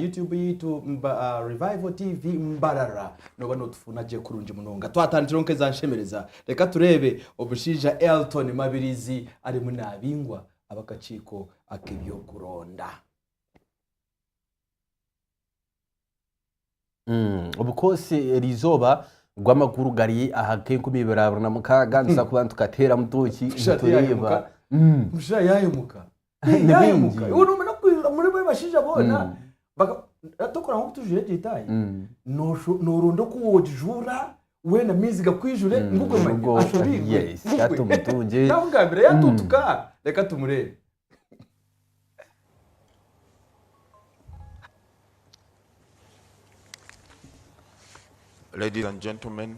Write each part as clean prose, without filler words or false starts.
YouTube yitu Revival TV Mbarara no bano tufuna je kurunje munonga twatandira onke zanshemereza reka turebe obushija Elton Mabirizi ari munabingwa abakaciko akibyo kuronda ubukose rizoba rw'amakuru gari ahake kumibera na mukaga nza kubantu katera mutoki tureba musha yayemuka yayemuka uno muri bashija bona atokora nko tujure gitaye no rundo kuwojura wena miziga kwijure nguko manye ashobi yes yatumutunje ndangambira yatutuka reka tumurebe. Ladies and gentlemen,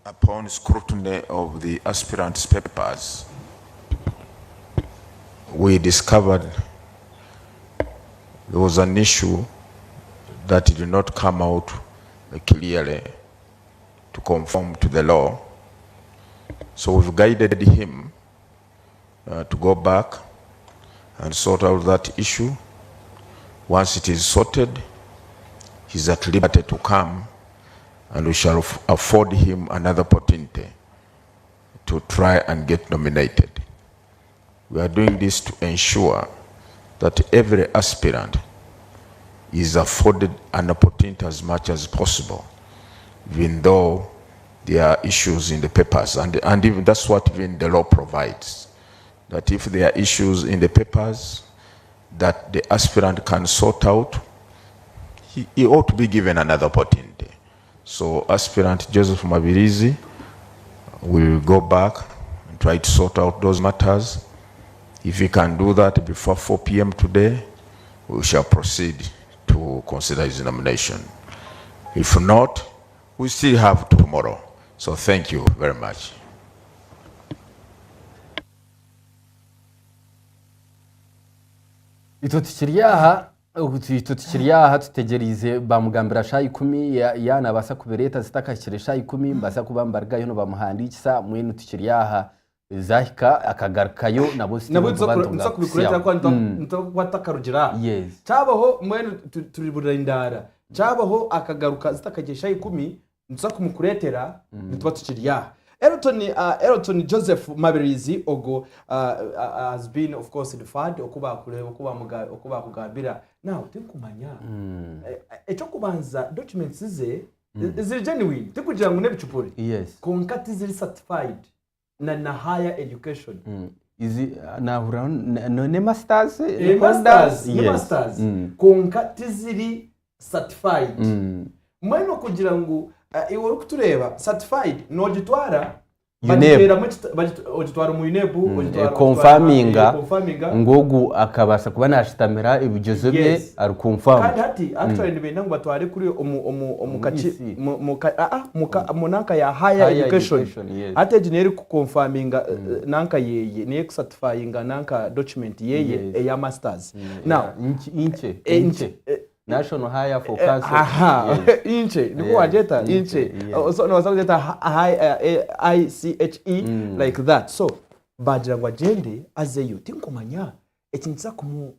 upon scrutiny of the aspirants' papers, we discovered there was an issue that did not come out clearly to conform to the law. So we've guided him to go back and sort out that issue. Once it is sorted, he's at liberty to come, and we shall afford him another opportunity to try and get nominated. We are doing this to ensure that every aspirant is afforded an opportunity as much as possible, even though there are issues in the papers, and even that's what even the law provides, that if there are issues in the papers that the aspirant can sort out, he ought to be given another opportunity. So aspirant Joseph Mabirizi will go back and try to sort out those matters. If he can do that before 4 p.m. today, we shall proceed to consider his nomination. If not, we still have tomorrow. So thank you very much. Itutikiriyaha tutegerize bamugambira shayi 10 yana basa kubereta zitakashire shayi 10 mbasa kubambarga yo no bamuhandikisa mwene tukiriyaha zahika akagarukayo nabo nsa kubikureta kwa ntakarugira cyabaho mwene turiburindara cyabaho akagaruka zitakaje shayi 10 nsa kumukuretera nitwa tukiriyaha. Elton Joseph Mabirizi ogo has been of course deferred okuba kugambira now tinkumanya echo kubanza documents ze ziri genuine tikugira ngo nebicupuri konkati ziri certified na higher education izi nahura ne masters konkati ziri certified mweno kugira ngo iwo kutureba certified no gitwara bagitwara mu inebu confirminga ngogu akabasa kuba nashitamira ibigezo bye ari confirm kandi hati actually nibenda ngo batware kuri omukaci munanka ya higher education hati engineer ku confirminga nanka yeye ne certifyinga nanka document yeye ya masters now inche National Higher for Cancer. Inche. Niko wajeta inche. So no wajeta ICHE like that. So bajira wajende azeyo tinkumanya ekinza kumu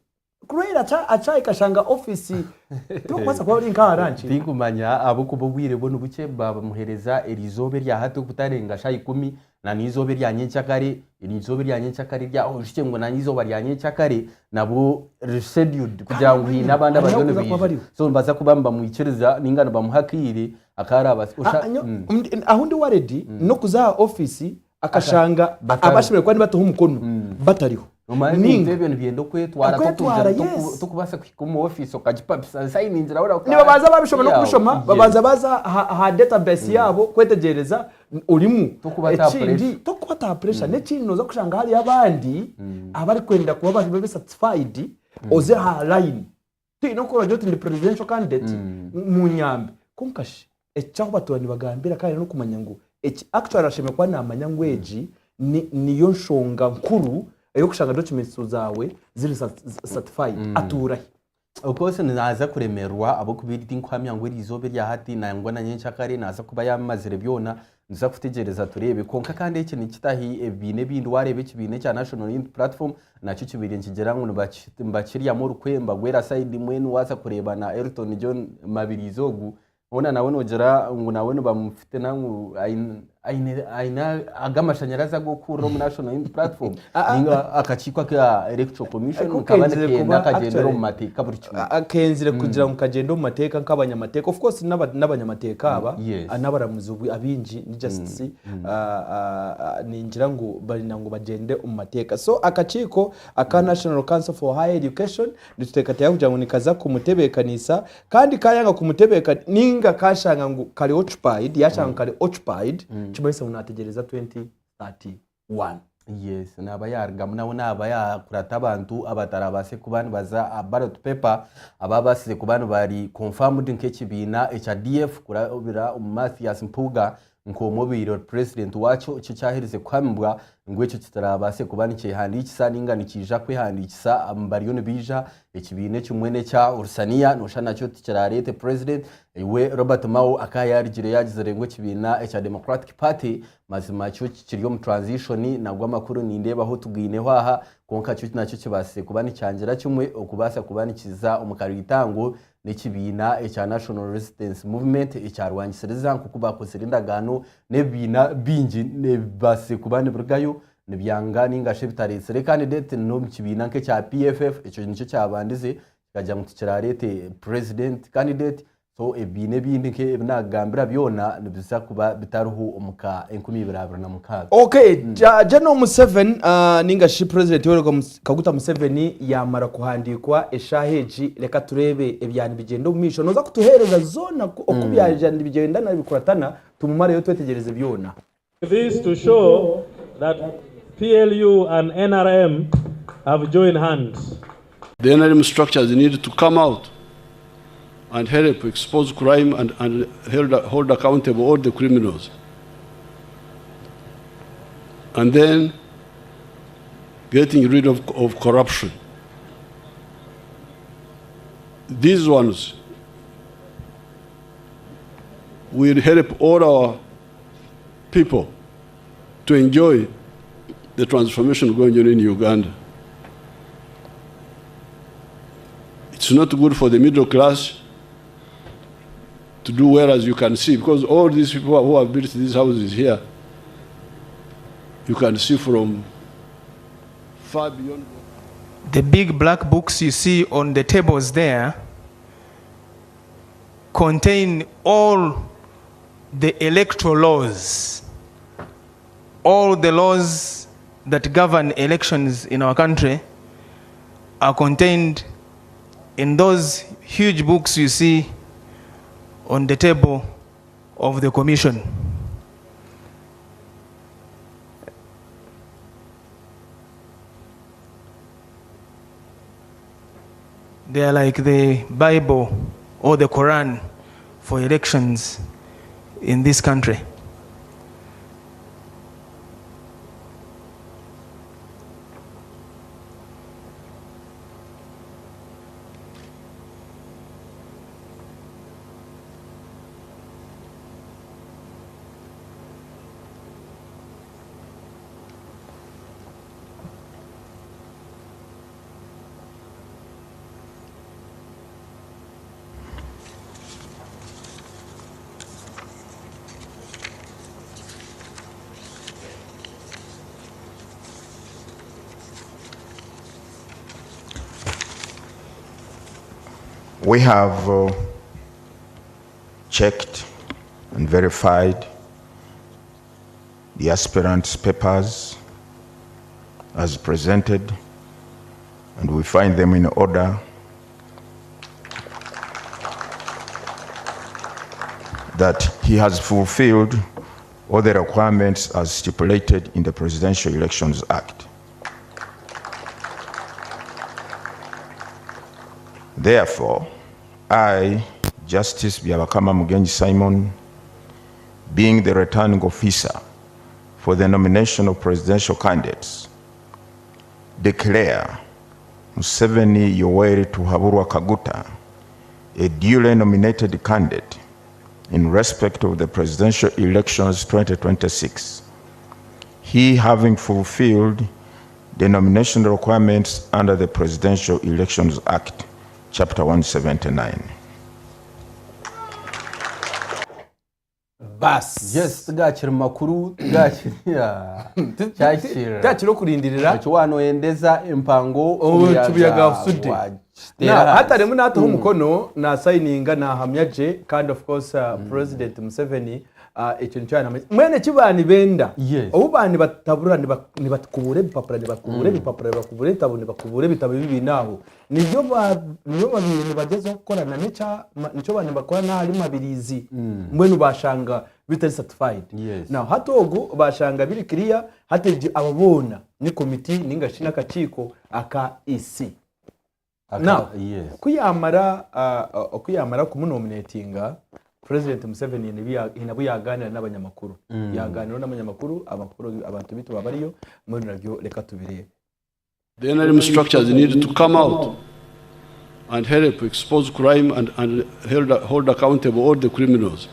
kurera acha ikashanga office tukwasa kwa rinka aranchi tinkumanya abukububwire bono buke bamuhereza erizobe rya hato kutarenga shayi 10 na nizobe rya nyecyakare irizobe rya nyecyakare rya oshike ngo na nizobe rya nyecyakare nabo rescheduled kugira ngo n'abandi abadone biye so mbaza kubamba mu ikiriza ningana bamuhakire akara ahundi waredi no kuza office akashanga abashimire kwandi batuha umukono batariho n'ibyo nibyo kwetwara tukubasa mu office ukajipapisa sign inzira ora niba baza babishoma no kushoma babanza baza ha database yabo kwetegereza ulimu tukubata pressure n'ekindi noza kushanga hari abandi abari kwenda kuba babe certified oze ha line tino ko joti ndi presidential candidate mu nyambe kunkashi echaho batwani bagambira kandi no kumanya ngo actually asheme kwa namanya ngweji niyo nshonga nkuru eyo kushanga documents zawe ziri certified aturahi ukose naza kuremerwa abo kubiri tinkwamya ngo rizobe rya hati na ngwana nyenshakare naza kuba yamazire byona nza kutegereza turebe konka kandi ikintu kitahi ebine bindi warebe kibine cya National Unity Platform nacyo kibiri nkigera ngo mbakiriya mu rukwemba gwera side mwenu waza kureba na Elton John Mabirizogu ona nawe nogera ngo nawe bamufite nangu aina agamashanyaraza go kuro mu National Unity Platform ninga akachikwa ka Electoral Commission kabane kenda kagendero mu mateka buri kimwe akenzire kugira ngo kagendo mu mateka nk'abanyamateka of course n'abanyamateka aba anabaramuzi abinji ni justice ningira ngo bari nango bagende mu mateka so akachiko aka National Council for Higher Education dutekataya kugira ngo nikaza kumutebekanisa kandi kayanga kumutebeka ninga kashanga ngo kali occupied yashanga kali occupied chimese unategereza 2031 yes naba yarga nawe naba yakurata abantu abatarabase kubana baza ballot paper ababasize kubana bari confirmed nk'ekibina HDF kurabira Mathias Mpuga nkomubiro president wacho cyo cyahirize kwambwa ngwecyo kitarabase kubana cyehandi kisaninga nikija kwihandikisa ambariyone bija ekibine cyumwene cya Ursania noshana cyo ticararete president we Robert Mao akayarigire yagize ngo kibina cya Democratic Party mazima cyo kiriyo mu transition nagwa amakuru nindeba aho tugine hwaha konka cyo nacyo kibase kubana cyangira cyumwe okubasa kubana kiza umukaritango n'ekibina cya National Resistance Movement ecyarwangisiriza nkuko bakoze indagano nebina bingi nebase kubane burgayo nibyanga ningashe bitaretse candidate no mukibina nke cya PFF icyo nicyo cyabandize kajya mu kirarete president candidate so ebine bindi nke nagambira byona nibisa kuba bitaruhu umuka 2026 okay General Museveni ningashi president w'Rwanda Kaguta Museveni yamara kuhandikwa eshaheji reka turebe ebyani bigendo mumisho noza kutuhereza zona okubyaje bigenda nabikuratana tumumare yo twetegereze byona this to show that PLU and NRM have joined hands. The NRM structures need to come out and help expose crime and hold accountable all the criminals. And then getting rid of corruption. These ones will help all our people to enjoy the transformation going on in Uganda. It's not good for the middle class to do well, as you can see, because all these people who have built these houses here, you can see from far beyond. The big black books you see on the tables there contain all the electoral laws, all the laws that govern elections in our country are contained in those huge books you see on the table of the commission. They are like the Bible or the Quran for elections in this country. We have checked and verified the aspirants' papers as presented, and we find them in order. That he has fulfilled all the requirements as stipulated in the Presidential Elections Act. Therefore, I, Justice Byabakama Mugenyi Simon, being the returning officer for the nomination of presidential candidates, declare Museveni Yoweri Tuhaburwa Kaguta a duly nominated candidate in respect of the presidential elections 2026, he having fulfilled the nomination requirements under the Presidential Elections Act, Chapter 179. Bas. Yes, tugakira makuru, tugakira. Tugakira kurindirira. Chwano endeza impango ubuyaga usute. Na hata remu nato umukono na signinga na hamyaje kind of course President Museveni ikintu cyane mwene kibani benda ubani batabura ni batukubure bipapura bakubure tabone bakubure bitabo bibi naho niyo babiri bageze gukorana nico bani bakorana hari mabirizi mwene bashanga bitari certified now hatogo bashanga biri clear hateje ababona ni committee ningashina kaciko aka EC now kuyamara kumunominatinga President Museveni inabu yaganira n'abanyamakuru yaganira n'abanyamakuru abantu bitu babariyo muri nabyo reka tubirebe. The NRM structures need to come out and help expose crime and hold accountable all the criminals,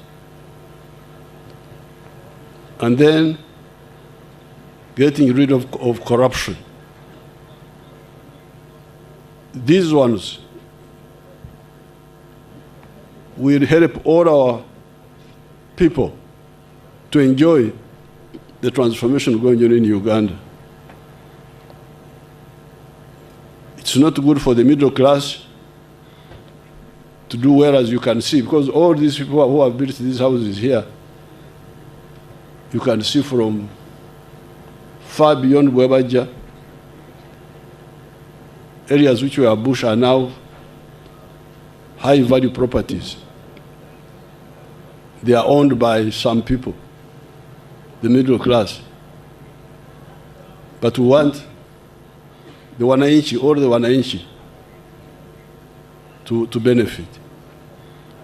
and then getting rid of corruption. These ones will help all our people to enjoy the transformation going on in Uganda. It's not good for the middle class to do well, as you can see, because all these people who have built these houses here, you can see from far beyond Bwebaja, areas which were bush are now high-value properties. They are owned by some people, the middle class. But we want the wananchi, all the wananchi, to benefit.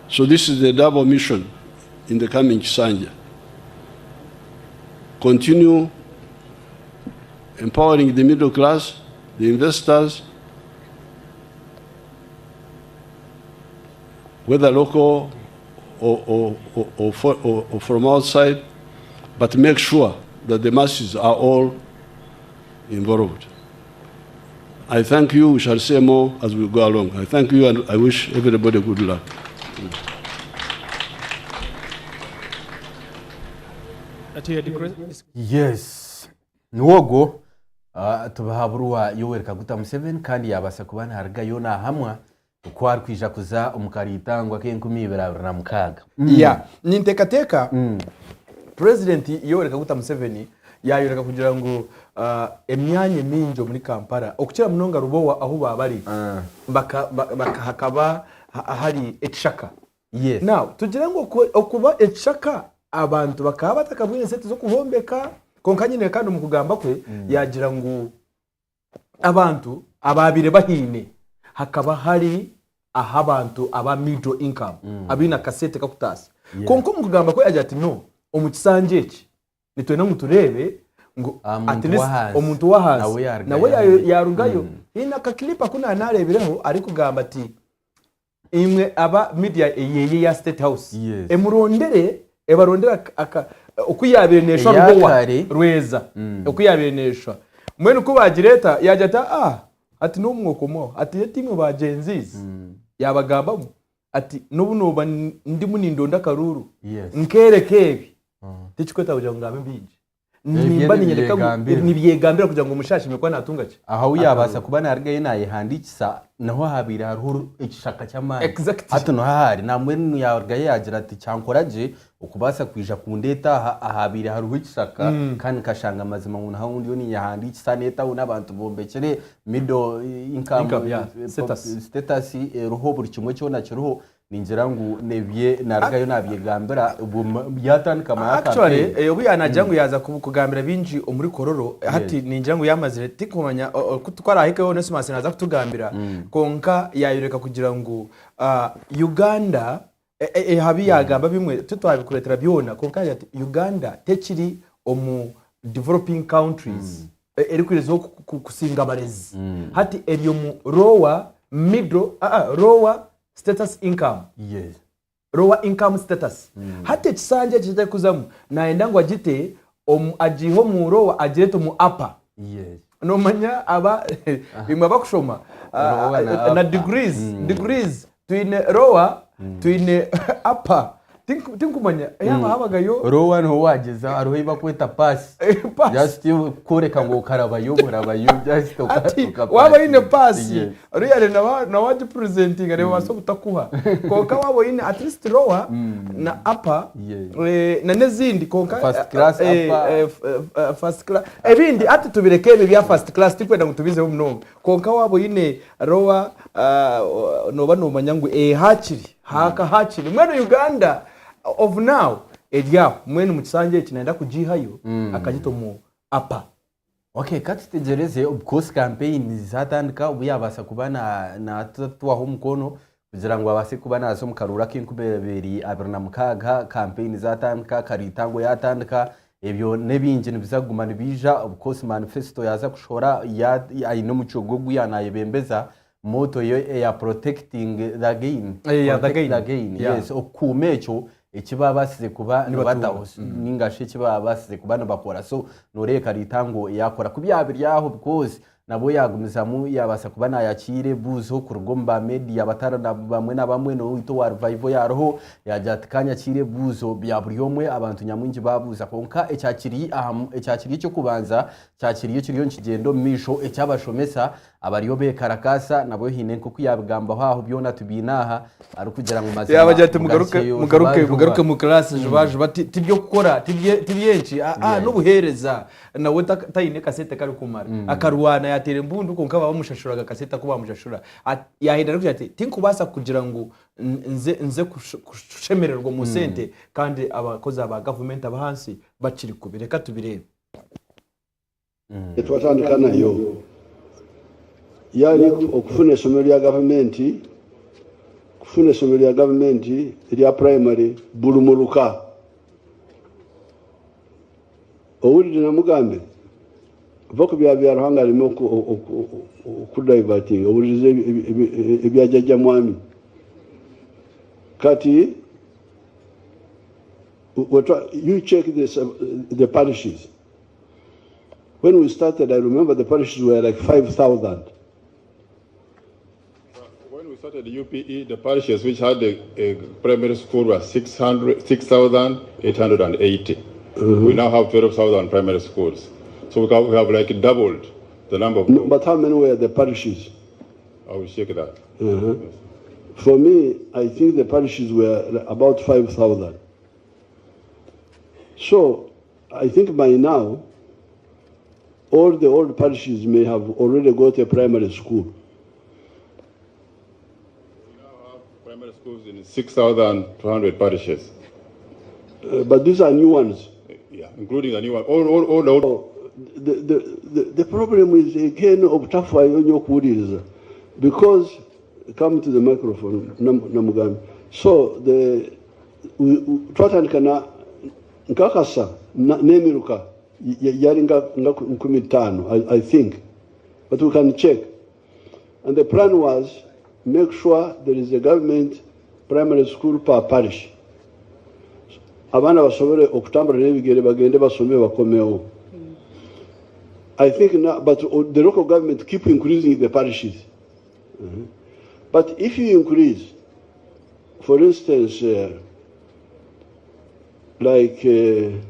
So this is the double mission in the coming Kisanja. Continue empowering the middle class, the investors, whether local or from outside, but make sure that the masses are all involved. I thank you. We shall say more as we go along. I thank you, and I wish everybody good luck. Yes. Nuogo tubahaburwa Yoweri Kaguta Museveni kandi yabasa kubana harga yona hamwa kwari kwija kuza umukaritangwa ke 2026. Yeah, nintekateka President Yoweri Kaguta Museveni yayureka kugira ngo emyanye minjo muri Kampala okukira munonga rubowa aho babari hakaba hari ekishaka. Yes. Now tugira ngo okuba ekishaka abantu bakaba batakabwire sete zo kuhombeka konkanyine kandi umukugamba kwe yagira ngo abantu ababire bahine hakaba hari ahabantu aba middle income abina kasete kakutasi konko mukugamba ko yagira ati no omukisanjeki nitwe no muturebe ngo at least omuntu wahansi nawe yarungayo ina kaklipa kuna narebireho ari kugamba ati imwe aba media yeye ya State House emurondere ebarondera okuyabirenesha rubowa rweza okuyabirenesha mwene kubagireta yajata ati n'umwokomo ati yetimwe bagenzizi yabagambamo ati nubunoba ndi munindonda karuru nkerekebi tichikweta kugira ngo ngabe mbije nimba ninyereka nibyegambira kugira ngo umushashi mekwa natungaje aho yabasa kubana harga yenaye handikisa naho habira haruhuru ekishaka cy'amani hato no hahari namwe yarga yagira ati cyankoraje ukubasa kwija kundeta ahabira haruhu ekishaka kandi kashanga amazima ngo naho undi ni yahandikisa neta n'abantu bombekere middle income status ruho buri kimwe cyo nakiruho ninjira ngo nebye nargayo nabyegambira byatandika mayaka actually ubu yanajya ngo yaza kugambira binji omuri kororo hati ninjira ngo yamazire tikumanya kutwara hike yo Nesmas naza kutugambira konka yayureka kugira ngo Uganda habi yagamba bimwe tutwabikuretera byona konka yati Uganda tekiri omu developing countries eri kwirezo kusinga barezi hati eriyo mu lower middle lower status income. Yes. lower income status hate kisanje kijja kuzamu naenda ngo agite ajiho mu lower agirete mu upper no manya aba bimwe bakushoma na degrees twine lower twine upper tinkumanya yaba habagayo rowan ho wageza arohe bakweta pass just kureka ngo karabayo just waba ine pass real na waje presenting ari waso kutakuha konka wabo ine at least lower na upper na nezindi konka first class upper first class ebindi ati tubirekebe bya first class tikwenda ngutubize umno konka wabo ine lower no manyangu hakiri mwene Uganda of now ejya mwene mukisanje kinaenda kujihayo akagito mu apa. Okay, kati tegereze of course campaign zatandika ubuyabasa kubana na twaho mukono kugira ngo abase kubana azo mukarura kinkubeberi abirna mukaga campaign zatandika karitango yatandika ebyo nebinje nibizagumana bija of course manifesto yaza kushora ya ino mucogo guyanayebembeza moto ya protecting the gain yes okumecho ekiba basize kuba nibataho ningashe kiba basize kuba nabakora so noreka ritango yakora kubyabiri yaho because nabo yagumizamu yabasa kuba nayakire buzo kurugomba media batara bamwe na bamwe no ito wa revival yaroho yajatikanya kire buzo bya buri omwe abantu nyamwingi babuza konka ecyakiri cyo kubanza cyakiriye kiriyo nkigendo misho ecyabashomesa abariyo be karakasa nabo hine nko kuyabigamba aho byona tubinaha ari kugira ngo mazima yabajate mugaruke mu class baje bati tibyo gukora tibyenci n'ubuhereza nawe tayine kasete kari kumara akarwana yatere mbundu konka bamushashuraga kasete ko bamushashura yahida ryo ati tinkubasa kugira ngo nze kushemererwa mu sente kandi abakozi aba government abahansi baciri kubireka tubirebe twatandika nayo yali okufuna esomero lya gavumenti lya primary bulumuluka owulire namugambe voko bya ruhanga limo kudiverting owulirize ebyajajja mwami kati you check the parishes. When we started, I remember the parishes were like 5,000. When we started the UPE, the parishes which had a primary school were 6,880. We now have 12,000 primary schools. So we have like doubled the number of... No, but how many were the parishes? I will check that. Yes. For me, I think the parishes were about 5,000. So I think by now, all the old parishes may have already got a primary school. We now have primary schools in 6,200 parishes. But these are new ones. Yeah, including the new one. All the old... The problem is again of tough because come to the microphone, Namugami. So the Twatankana Nkakasa Nemiruka Yaringa Nkumitano, I think, but we can check. And the plan was make sure there is a government primary school per parish. Abana basomere okutambula nebigere bagende basome bakomeo. I think now, but the local government keep increasing the parishes. But if you increase, for instance, like in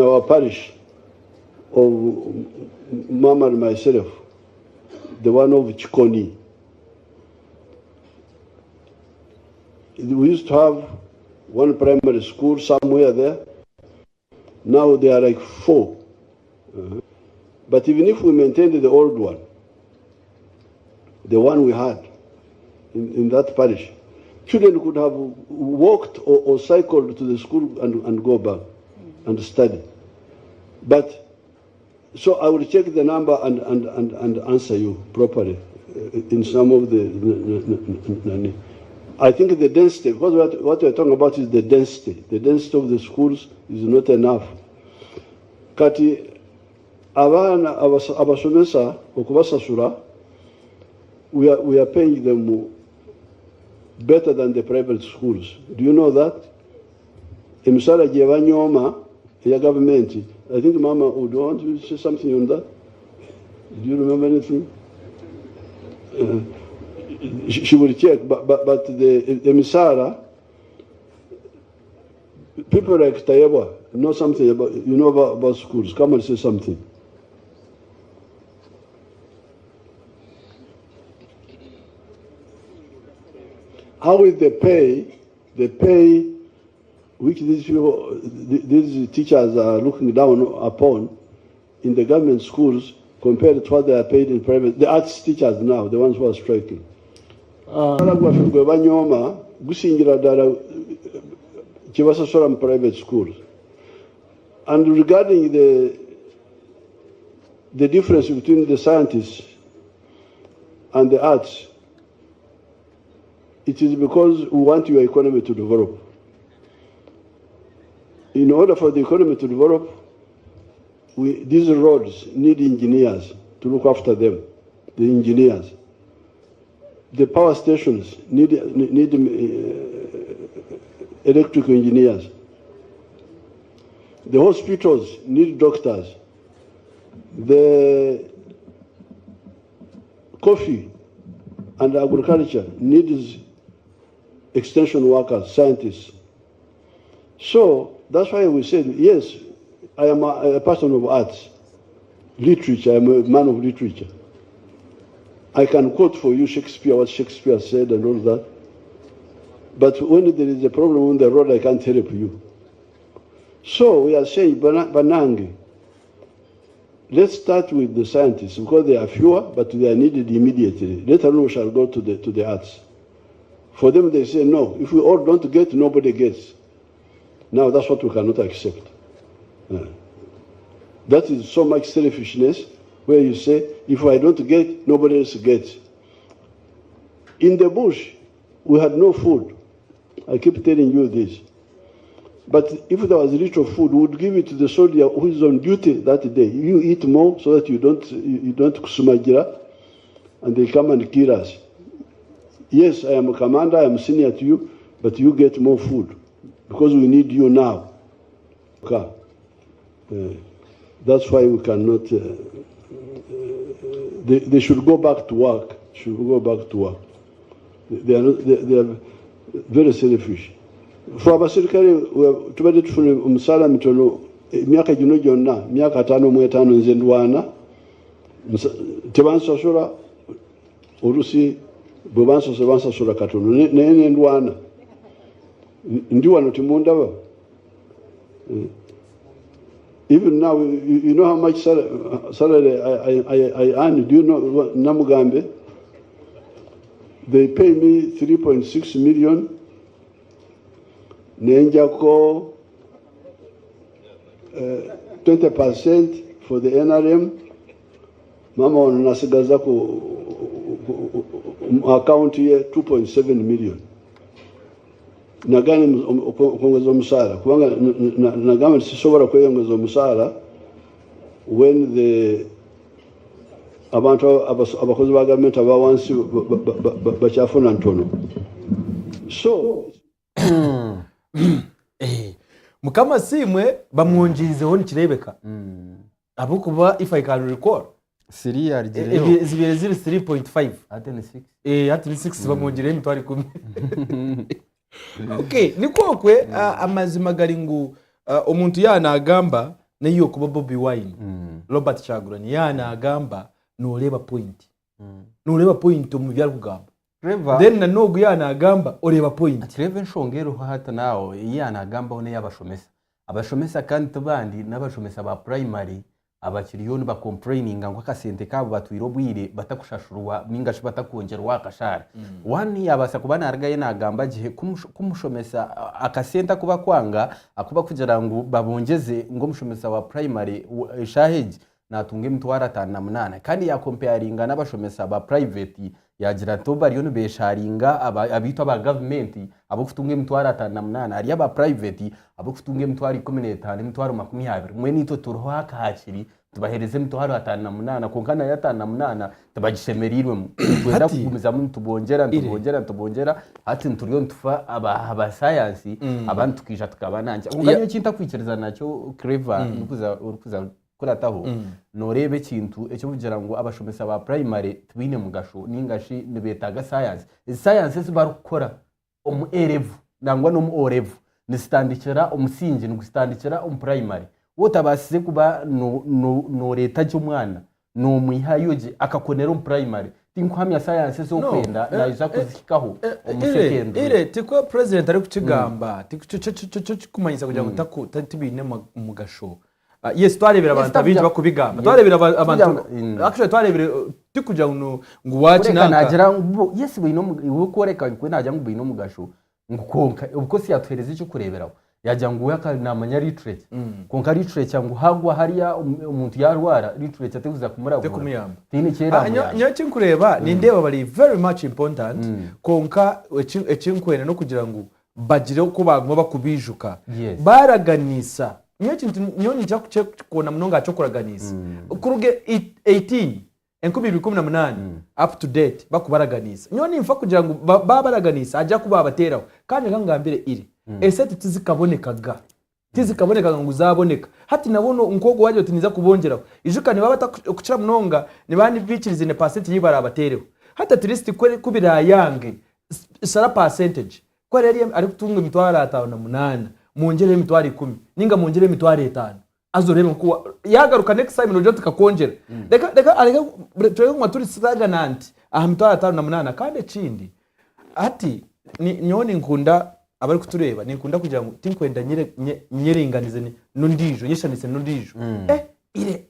our parish of Mama and myself, the one of Chikoni, we used to have one primary school somewhere there. Now there are like 4. But even if we maintained the old one, the one we had in that parish, children could have walked or cycled to the school and go back and study. But, so I will check the number and answer you properly in some of the, I think the density, because what we're talking about is the density. The density of the schools is not enough. Kati, abana abasomesa okubasasula, we are paying them better than the private schools. Do you know that? Emisara Giavanyoma, the government. I think Mama would want to say something on that. Do you remember anything? She will check, but the Emisara, people like Tayawa know something about, you know about schools. Come and say something. How is the pay which these teachers are looking down upon in the government schools compared to what they are paid in private? The arts teachers now, the ones who are striking. Private schools. And regarding the difference between the scientists and the arts, it is because we want your economy to develop. In order for the economy to develop, these roads need engineers to look after them, the engineers. The power stations need electrical engineers. The hospitals need doctors. The coffee and agriculture needs extension workers, scientists. So that's why we said, yes, I am a person of arts, literature, I am a man of literature. I can quote for you Shakespeare, what Shakespeare said and all that. But when there is a problem on the road, I can't help you. So we are saying, Banangi, let's start with the scientists, because they are fewer, but they are needed immediately. Later on we shall go to the arts. For them, they say, no, if we all don't get, nobody gets. Now, that's what we cannot accept. That is so much selfishness, where you say, if I don't get, nobody else gets. In the bush, we had no food. I keep telling you this. But if there was little food, we would give it to the soldier who is on duty that day. You eat more so that you don't kusumagira, and they come and kill us. Yes, I am a commander, I am senior to you, but you get more food because we need you now. That's why we cannot. They should go back to work. Should go back to work. They are very selfish. For abasirikale tubadde tufuna omusaala mitono emyaka gino gyonna myaka 5 mu 5 nze ndwana tebansasula olusi bwe bansasula katono naye nendwana ndi wano timundaba. Even now, you know how much salary I earn? Do you know Namugambe? They pay me 3.6 million. Nenjako 20% for the NRM. Mama wanasigaza ku account here 2.7 million. Nagani kuongeza msala. Kubanga nagama sisobora kuongeza msala when the abantu abakozi ba government abawansi bachafuna ntono. So mukama simwe bamwonjirizeho nikirebeka abukuba if I can recall Syria zibere ziri 3.5 ate ni 6 ate ni 6 bamwonjire mitwari 10. Okay, nikokwe amazima galingu omuntu yana agamba nayo kuba Bobby Wine Robert Kyagulanyi yana agamba noleba point noleba point mu byali kugamba then na nogu yana agamba oleba point atireve nshongero hata nawo yana agamba one abashomesa kandi tubandi n'abashomesa ba primary abakiriyoni ba complaining ngo akasente kabo batwiro bwire batakushashurwa mingashi batakongerwa akashara wani yabasa kubana argaye nagamba gihe kumushomesa akasenta kuba kwanga akuba kugira ngo babongeze ngo mushomesa wa primary shahiji natunge mtwara 58 kandi ya comparinga n'abashomesa ba private yagira toba riyo besharinga abitwa ba government abo kutunge mtwara 58 ari aba private abo kutunge mtwara 15 mtwara 20 mwe nito turoha hakiri tubahereze mituharo 58 konkana ya 58 tubagishemerirwe mu kwenda kugumiza mu tubongera hati nturiyo ntufa aba science abantu tukija tukabananja unganyo kinta kwikiriza nacyo Clever urukuza kurataho norebe kintu ecyo kugira ngo abashomesa ba primary tubine mu gasho ningashi nibetaga science zibarukora omu erevu nangwa no mu orevu nisitandikira umusingi n'ugustandikira primary wotabasize kuba no leta cy'umwana no mwihayoje akakonera primary tinkwamya science zo kwenda nayiza kuzikaho umusekendo tiko president ari kukigamba kumanyisa kugira ngo tatibine mu gasho yes twarebera abantu abinje bakubigamba twarebera abantu actually twarebera tikuja ngo wachi nagira yes bino ukoreka kwe najya ngo bino mu gasho ngukonka ubwo si yatwereza icyo kureberaho yajya ngo yakanamanya literature konka literature cyangwa hagwa hariya umuntu yarwara literature ateguza kumurabura tini kera nyo kureba ni ndeba bari very much important konka ecinkwena no kugira ngo bagire ko bagomba bakubijuka baraganisa nyo ni cyo kubona munonga cyo kuraganisa kuruge 18 enkubiri 18 up to date bakubaraganisa nyo ni mfa kugira ngo babaraganisa ajya kubabateraho kandi ngambire iri ese tizikabonekaga ngo uzaboneka hati nabono unkogo waje utiniza kubongeraho ijukane baba takucira munonga ni bandi bikirize ne percent yibara abatereho hata turist kwere kubira yange sara percentage ko rero ari kutunga mitwara 58 mungere mitwara 10 ninga mungere mitwara 5 azorebe ko yagaruka next time no jotka kongera reka areka twego maturi saga nanti aha mitwara 58 kandi cindi ati nyoni nkunda abari kutureba nikunda kugira ngo tinkwenda nyerenganize nundijo yeshanise nundijo ire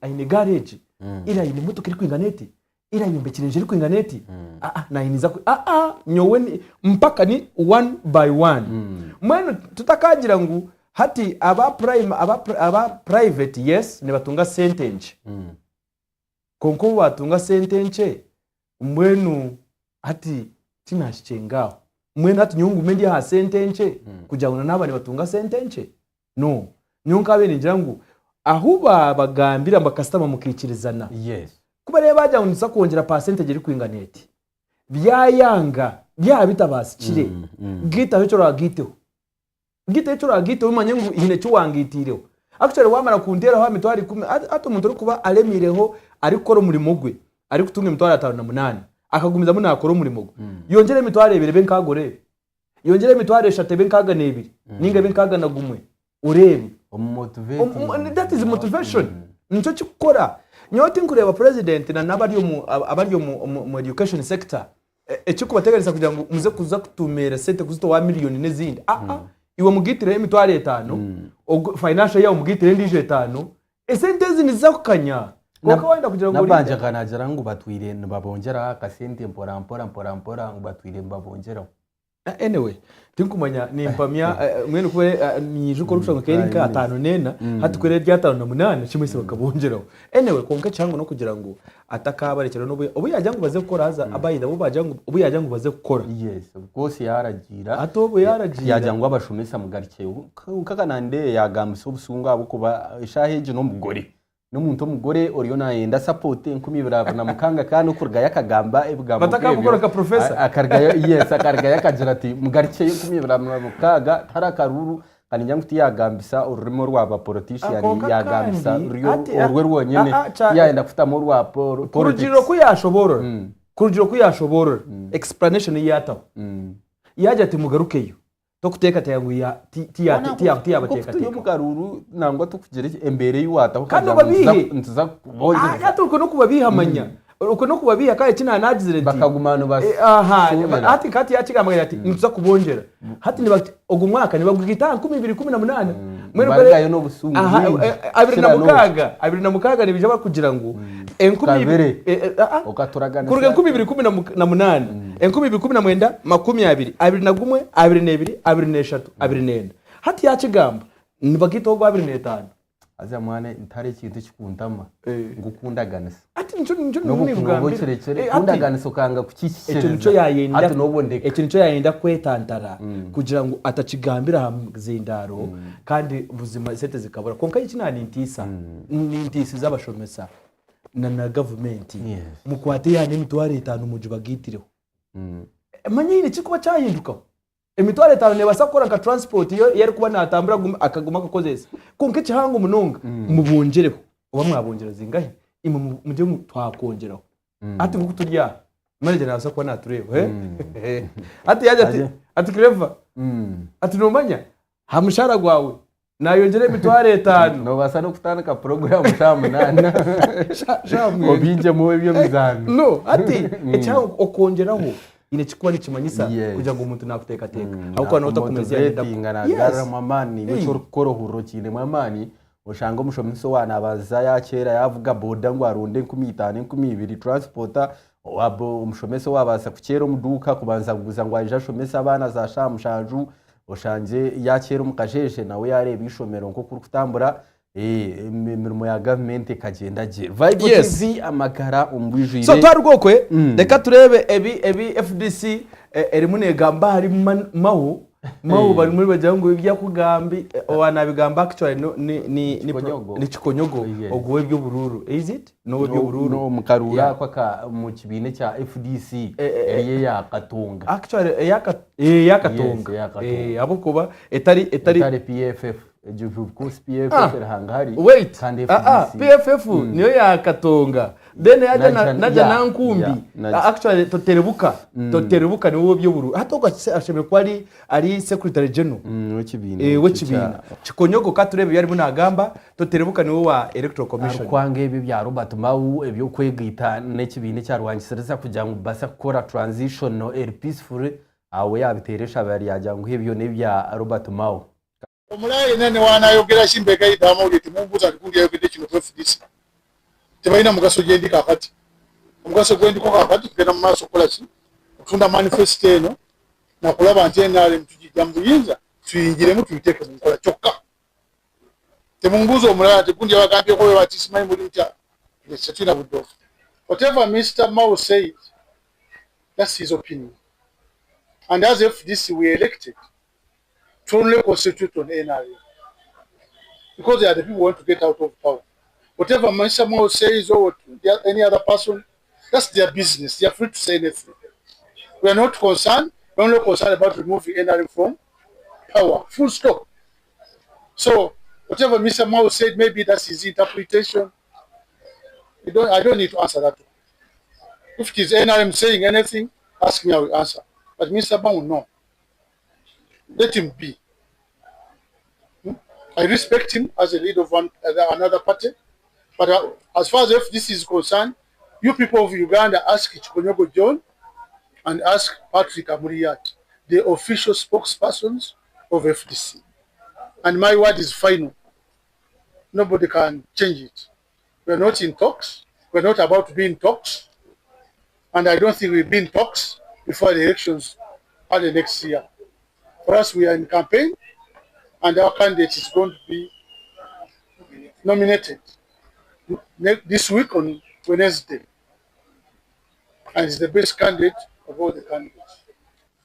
aine garage ire aine moto kiri kwinganeti ire aine mbekirije iri kwinganeti nainiza nyowe mpaka ni one by one mwene tutakagira ngo hati aba private yes ne batunga sentence konko batunga sentence mwenu hati tinashichengaho mwene hati nyungu mendi ha sentence kujana n'abana batunga sentence no nyunga bene ngira ngo ahuba bagambira bakastama mukikirizana yes kuba reba bajya unisa kongera percentage iri kwinganeti byayanga byabitabasikire gita cyo ragiteho umanye ngo ihine cyo wangitireho actually wamara kuntera ha mitwari 10 ato umuntu uri kuba alemireho ari kora umurimo gwe ari kutunga mitwari 58 akagumiza mu nakora umurimo gwe yongere mitwari 2 benkagore yongere mitwari 3 benkaganebiri ninga benkaganagumwe urebe that is motivation nicyo cyukora nyoti nkureba president na nabari mu education sector ecyo kubategereza kugira ngo muze kuza kutumera sente kuzito wa miliyoni nezindi iwe mugitire mitwari 5 financial yawo mugitire ndije 5 esente ziniza kukanya kuko wenda kugira ngo nabanje kanagera ngo batwire babongera akasente mpora ngo batwire babongera anyway tinkumanya nimpamya mwene kwe nijuko rushaka kerinka 5 nena hatukwere rya 58 chimwese bakabongeraho anyway konka cyango no kugira ngo atakabarekera no ubu yajya ngo baze gukora haza abayida bo bajya ngo ubu yajya ngo baze gukora yes rwose yaragira atobo yaragira yajya ngo abashomesa mugarike ukakanande yagamisa ubusunga abo kuba ishaheje no mugore n'umuntu umugore oriyo nayenda support nkumi birabona mukanga kandi ukurga yakagamba ebugambo batakabukora ka professor akarga yes akarga yakagira ati mugarike nkumi birabona mukaga tarakaruru kandi nyanguti yagambisa ururimo rwaba politician yagambisa urwe rwonyene yayenda kufitamo rwa kurugiro kuyashobora explanation yataho yaje ati mugarukeyo tokuteka tayangu ya tiyabateka yo mugaruru nangwa tukugere embere yuwata ko kandi babihe atuko no kubabihamanya uko no kubabiha kaye kina nagize bakagumana basi hati kati yakigamagara ati ntuza kubongera hati ni ogu mwaka ni bagugita 2018 mwene bagayo no busungu abiri na mukaga nibije bakugira ngo 10 okaturagana kuruga 2018 2019 20 21 22 23 24 hati yakigamba nibagita ogwa 25 aza mwana ntare kintu kikundama ngukundaganisa ati nico n'ubugambire kundaganisa ukanga kukikishira eco nico yayenda ati nobondeka eco nico yayenda kwetantara kugira ngo atacigambira hamzindaro kandi buzima sete zikabura konka iki nani ntisa n'intisi z'abashomesa na government mu kwate yani mitware 5 muje bagitireho manyine kikuba cyahinduka emitware 5 ne basakora ka transport yo yari kuba natambura akaguma kakozesa konke cyahanga umununga mubongereho uba mwabongera zingahe muje twakongeraho ati nguko turya manager nasa kuba natureba ati yaje ati clever ati nomanya hamushara gwawe nayongere emitware 5 no basa no kutandika program shamunana obinje mu byo bizana no ati cyangwa okongeraho ine chikuba nikimanyisa kugira ngo umuntu nakuteka teka ahubwo no utakomeza ingana gara mamani cyo korohuro kine mamani ushanga umushomiso wana baza ya kera yavuga boda ngo arunde 15 12 transporter wabo umushomeso wabasa kukera umuduka kubanza kuguza ngo aje shomesa abana za shamushanju oshanje ya kera umukajeje nawe yareba ishomero nko kuri kutambura imirimo ya government kagenda je Vibe TV amagara umbwijire so twarugokwe reka turebe ebi FDC eri munegamba hari mahu bari muri bajango ibya kugambi wana bigamba actually ni chikonyogo ogwe byo bururu is it no byo bururu no mukarura kwaka mu kibine cya FDC eriye yakatunga actually yakatunga abo kuba etari PFF Juvukus PFF hangari wait PFF niyo yakatonga then yaje naja nankumbi actually toterebuka niwo byo buru hato asheme kwari ari secretary general w'ekibina chikonyogo katurebe yari munagamba toterebuka niwo wa electoral commission kwange ibi bya Robert Mau ebyo kwegita n'ekibine cya Rwangisireza kujya mu basa kora transition no peaceful awe yabiteresha bari yajya ngo ibyo nebya Robert Mau omulaye nene wanayogera shimbeka idamo liti mumbuza likundi yogede kino FDC tebaina mugaso gyendi kakati mugaso gwendi ko kakati kugenda mu maaso kola ki kufunda manifesto eno na kulaba nti NRM tujijambuyinza tuyingiremu tuyiteke mu kola kyokka temumbuza omulaye tekundi yabagambye ko bati simanyi muri ntya lesetina buddo whatever Mr. Mao said that's his opinion and as FDC we elected to only constitute on NRM because they are the people who want to get out of power. Whatever Mr. Mao says or any other person, that's their business. They are free to say anything. We are not concerned. We are only concerned about removing NRM from power. Full stop. So whatever Mr. Mao said, maybe that's his interpretation. I don't need to answer that. If it is NRM saying anything, ask me, I will answer. But Mr. Mao, no. Let him be. I respect him as a leader of another party, but as far as FDC is concerned, you people of Uganda ask Chikonyogo John and ask Patrick Amuriat, the official spokespersons of FDC. And my word is final. Nobody can change it. We're not in talks. We're not about to be in talks. And I don't think we'll be in talks before the elections are the next year. For us, we are in campaign, and our candidate is going to be nominated this week on Wednesday. And it's the best candidate of all the candidates.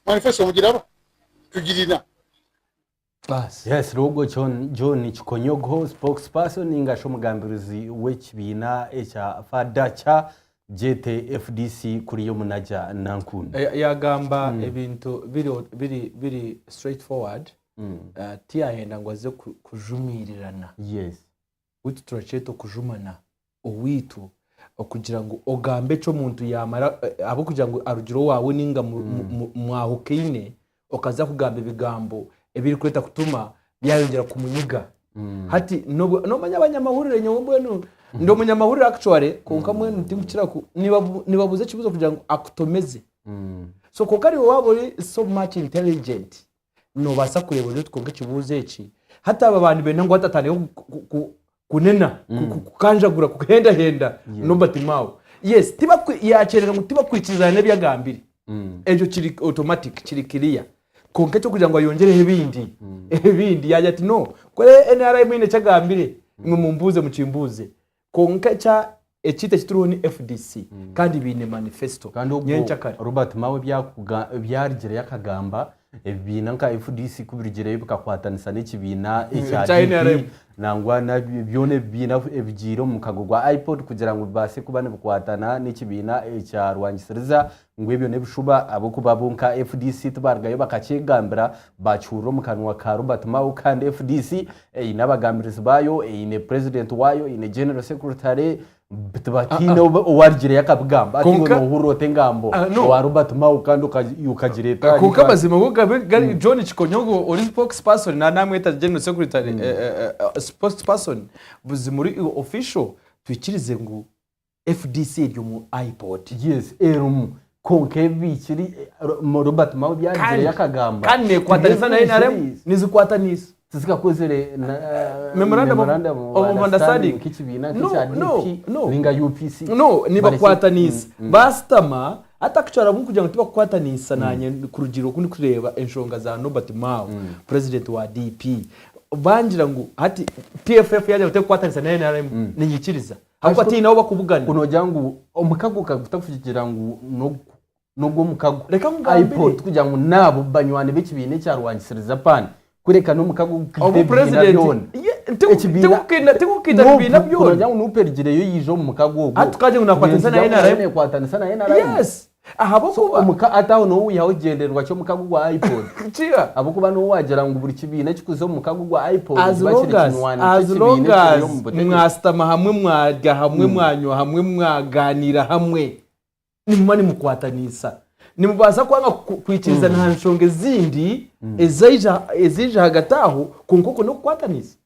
Manifesto mujiraba tujirina. Yes, Rogo John Chikonyogo spokesperson ingasho mugambirizi w'ekibina echa fadacha JTFDC kuri yo munaja nankunda yagamba ebintu biri straightforward tiyahenda ngo aze kujumirirana witu turacheto kujumana owitu okugira ngo ogambe cyo muntu yamara abo kugira ngo arugiro wawe ninga mwahukeine okaza kugamba bigambo ebiri kweta kutuma byayongera kumunyiga hati no manya abanyamahurire nyombo ndo munyamahurire actually konka mwe ntimukira ku nibabuze kibuzo kugira ngo akutomeze so kokari wabo so much intelligent no basa kureba ryo tkonka kibuze eki hata aba bantu benda ngo hatatane kunena kukanjagura kuhenda no batimawo yes tiba yacerera ngo tiba kwikizana nebyagambire ejo kiri automatic kiri clear konka cyo kugira ngo yongere ebindi yajya ati no kore NRM ine cyagambire mwe mumbuze mucimbuze konka cha ekite kituriho ni FDC kandi bine manifesto kandi Robert Mawe byarigere yakagamba ebina nka FDC kubirigere bikakwatanisa n'ikibina ecyari nangwa na byone bina ebigiro mukagogwa iPod kugira ngo base kubane bukwatana n'ikibina cya Rwangisiriza ngwebyo nebushuba abo kubabunka FDC tubargayo bakakigambira bacuro mukanwa ka Robert Mawe kandi FDC inabagambiriza bayo ine president wayo ine general secretary bitbatino warigire yakabugamba ati ngo uhurote ngambo wa Robert Mawe kandi ukagireta kuko bazima buga John Chikonyongo uri spokesperson na namweta general secretary spokesperson buzimuri official twikirize ngo FDC ryo mu iPod yes erumu konke bikiri Robert Mawe byarigire yakagamba kandi kwatanisa na NRM nizikwatanisa tuzikakozere memorandum of understanding kikibina cyadiki ninga UPC niba kwatanisa bastama atakucara mu kugira ngo tuba kwatanisa nanye ku rugiro kundi kureba enshonga za Robert Mawe president wa DP bangira ngo ati PFF yaje gute kwatanisa na NRM ninyikiriza ahubwo ati nawo bakubugana unojya ngo omukago kagutakugira ngo nubwo mukago reka ngambire kugira ngo nabo banywane b'ikibine cya Rwangisiriza pan kureka no mukago president tikukita bina byo unojya ngo nupergireyo yijo mu mukago atukaje unakwatanisa na NRM kwatanisa na NRM yes ahabo kuba muka ataho no wihaho genderwa cyo mukago gwa iPod ciya abo kuba no wagera ngo buri kibine kikuzo mu mukago gwa iPod as long as mwastama hamwe mwaga hamwe mwanyo hamwe mwaganira hamwe nimani mukwatanisa nimubasa kwanga kwikiriza nta nshonge zindi ezija hagataho kunkoko no kwatanisa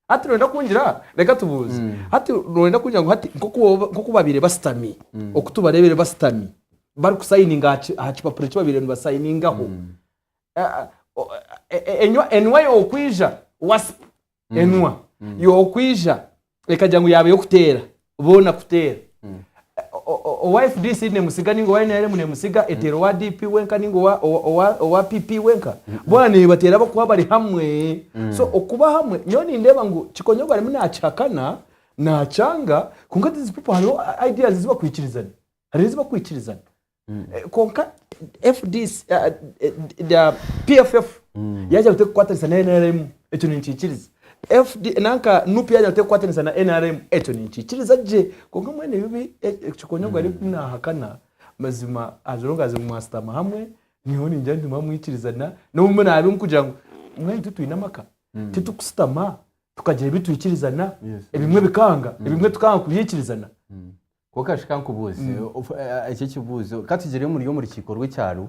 ati rwenda kungira reka tubuze ati rwenda kungira ngo ati nkoko babire bastami okutubarebere bastami bari kusayininga hachipapuro cy'ababire basayiningaho enwa yo kwija wasp enwa yo kwija reka ngo yabe yo kutera bona kutera OFDC ne musiga ningo wa NRM ne musiga etero wa DP wenka ningo wa PP wenka bona ne batera bakuba bari hamwe so okuba hamwe nyoni ndeba ngo Chikonyongo ari muna achakana na changa kunga these people hano ideas ziba kwikirizana hari ziba kwikirizana konka FDC the PFF yaje gute kwatanisa na NRM eto ninchikiriza FD nanka nupi yaje gute kwatanisa na NRM eto ninchikiriza je konka mwene bibi Chikonyongo ari kuna hakana mazima azorongaze mu master hamwe niho ninjye nduma mwikirizana no mumena abi mkugira ngo mwene tutuinamaka titukustama tukagira bituikirizana ebimwe bikanga ebimwe tukanga kuyikirizana kokashika nkubuze icyo kibuzo katugere muri yo muri kikorwe cyaro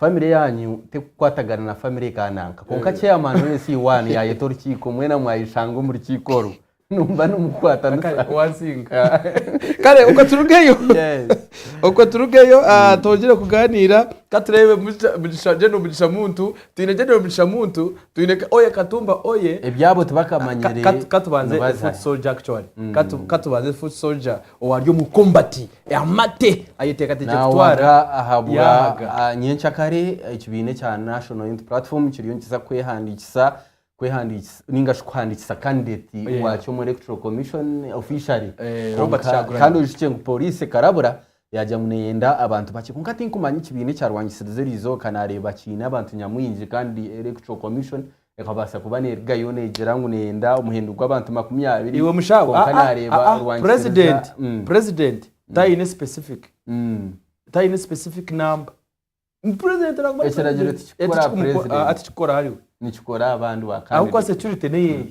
family yanyu te kwatagana na family kananka konka chairman wese one ya yeto rukiko mwena mwayishanga muri kikoro numva numukwatana wasinga kare uko turugeyo uko turugeyo tongera kuganira katurebe mugishaje no mugishamuntu tuinegene no mugishamuntu tuineka oye katumba oye ebyabo tubakamanyere katubanze foot soldier actually katubanze foot soldier owaryo mu combat amate ayiteka tejitwara ahabwa nyencha kare ikibine cya National Youth Platform kiriyo nkiza kwehandikisa ningashkwandikisa candidate wacho mu Electoral Commission officially Robert Chagurana kandi ujike ngo police karabura yajya munenda abantu baki kunka tinkumanya ikibine cya Rwangisiriza rizo kanareba kina abantu nyamwinji kandi Electoral Commission ekabasa kubanerga yonegera ngo nenda umuhinduko abantu 20 iwe mushawo kanareba Rwangisiriza president tayine specific number president nakubona ati chikora hariwe nichikora abantu wakandi ahubwo security neye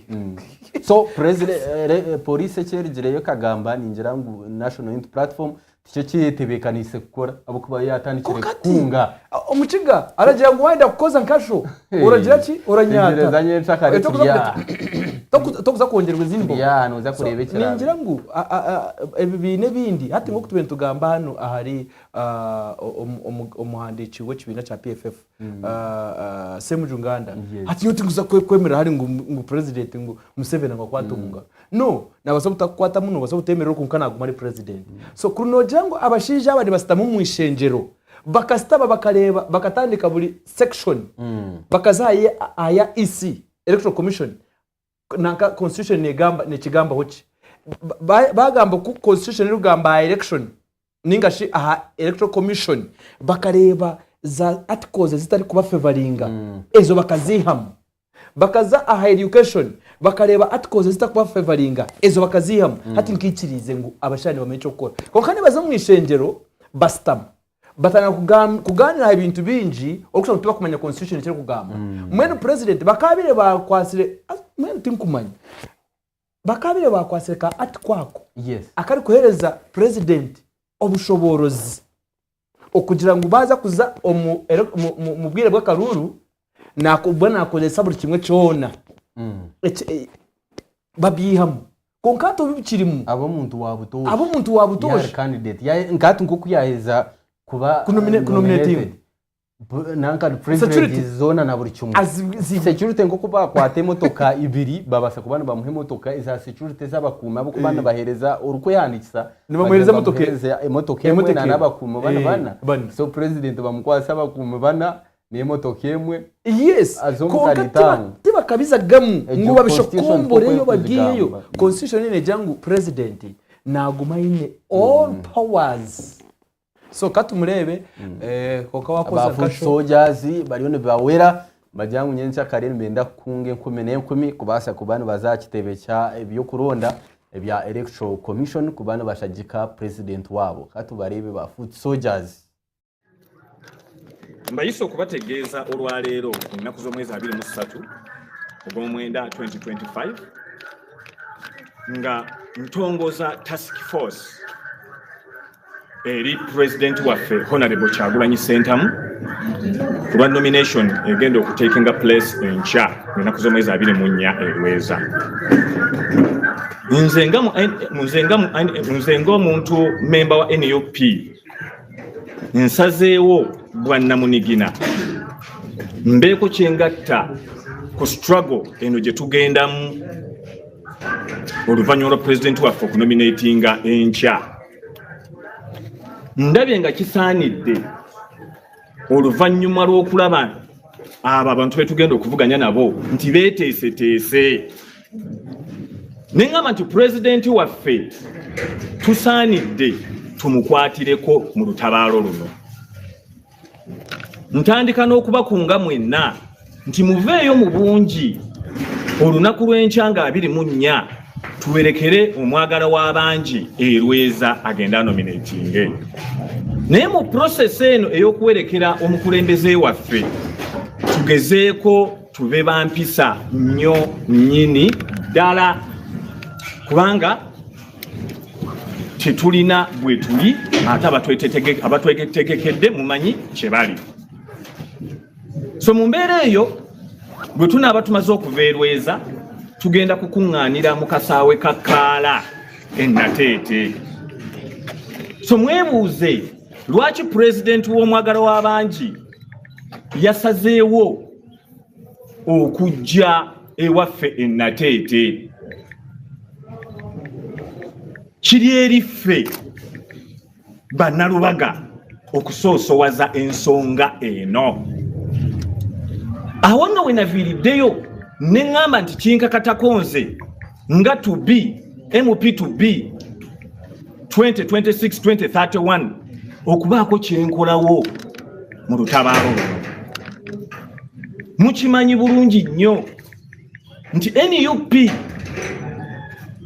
so president police cyerigireyo kagamba ningira ngo National Youth Platform cyo cyetebekanise gukora abo kuba yatandikire kunga umukiga aragira ngo wenda kukoza nkasho uragira ki uranyata zanye nshakare ya tokuza kongerwa izindi ya noza kurebekera ningira ngo ebibine bindi hati ngo kutubenta tugamba hano ahari umuhandiki w'ekibina cya PFF Semujunganda hati nyoti nguza kwemera hari ngo president ngo Museveni ngo kwatunga no nabasabuta kwata muno basabutemerera ko nkana ari president so kuno jango abashije abandi basitamu mu ishengero bakastaba bakareba bakatandika buri section bakazaye aya EC Electoral Commission nanka constitution nekigamba hoki bagamba ku constitution rugamba election ningashi aha electoral commission bakareba za articles zitari kuba favoringa ezo bakazihamu bakaza aha education bakareba articles zitakuba favoringa ezo bakazihamu hati nkikirize ngo abashani bamenye gukora kokane baza mu ishengero bastam batana kuganira ibintu binji okushaka tuba kumenya constitution cyo kugamba mwene president bakabire bakwasire mwene tinkumanya bakabire bakwasire ka atikwako akari kuhereza president obushoborozi okugira ngo baza kuza mu bwire bw'akaruru nakubona nakolesa buri kimwe cyona babihamu konkato bibikirimu abo muntu wabuto yari candidate ya ngatu nkuko yaheza kuba nominating nanka president zona na buri cyumwe security nkuko bakwate motoka ibiri babasa kubana bamuhe motoka iza security z'abakuma abo kubana bahereza uruko yandikisa nibamuhereza motoka emwe na nabakuma bana so president bamukwasa abakuma bana ni motoka emwe tiba kabiza gamu ngo babishokumbore yo bagiyeyo constitution ine jangu president naguma ine all powers so katumurebe koka wakoza kasho soldiers barione bawera bajangu nyencha karere mbenda kunge 10 kubasa kubana bazakitebe cya byo kuronda ebya electoral commission kubana bashagika president wabo katubarebe ba foot soldiers mbayiso kubategeeza olwaleero ennaku z'omwezi 23 ogw'omwenda 2025 nga ntongoza task force eri president waffe honorable Kyagulanyi Ssentamu kulwa nomination egenda okuteekenga place enkya ennaku z'omwezi 24 erweza nze ng'omuntu memba wa NUP nsazeewo bwanna munigina mbeeko kyengatta ku struggle eno gye tugendamu oluvannyuma lwa president waffe okunominatinga enkya ndabye nga kisaanidde oluvannyuma lw'okulaba abo abantu betugenda okuvuganya nabo nti beeteeseteese neŋŋamba nti president waffe tusaanidde tumukwatireko mu lutabaalo luno ntandika n'okubakunga mwenna nti muveeyo mu bungi olunaku lw'enkya nga 24 tuwerekere omwagala w'abangi erweza agenda nominatinge naye mu process eno ey'okuwerekera omukulembeze waffe tugezeeko tube bampisa nnyo nnyini ddala kubanga tetulina bwe tuli ate abatwetegekedde mumanyi kye bali so mu mbeera eyo bwe tunaaba tumaze okuva erweza tugenda kukuŋŋaanira mu kasaawe ka Kaala ennateete so mwebuuze lwaki pulezidenti w'omwagala w'abangi yasazeewo okujja ewaffe ennateete kiri eriffe bannalubaga okusoosowaza ensonga eno awo nno we naviiriddeyo ne ŋŋamba nti kinkakatako nze nga tubi MP2B 2026-2031 okubaako kyenkolawo mu lutabaalo luno mukimanyi bulungi nnyo nti NUP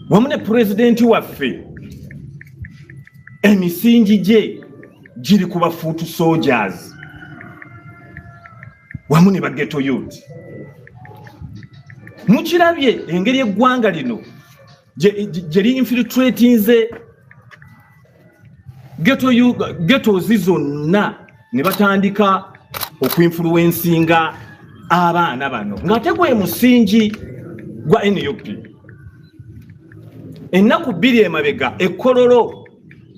wamu ne pulezidenti waffe emisingi gye giri ku bafuutu soldiers wamu ne baghetto youth mukirabye engeri eggwanga lino gye li-infiltratinze ghettozi zonna ne batandika okuinfluensinga abaana bano ng'ate gwe musingi gwa NUP ennaku 2 emabega ekkololo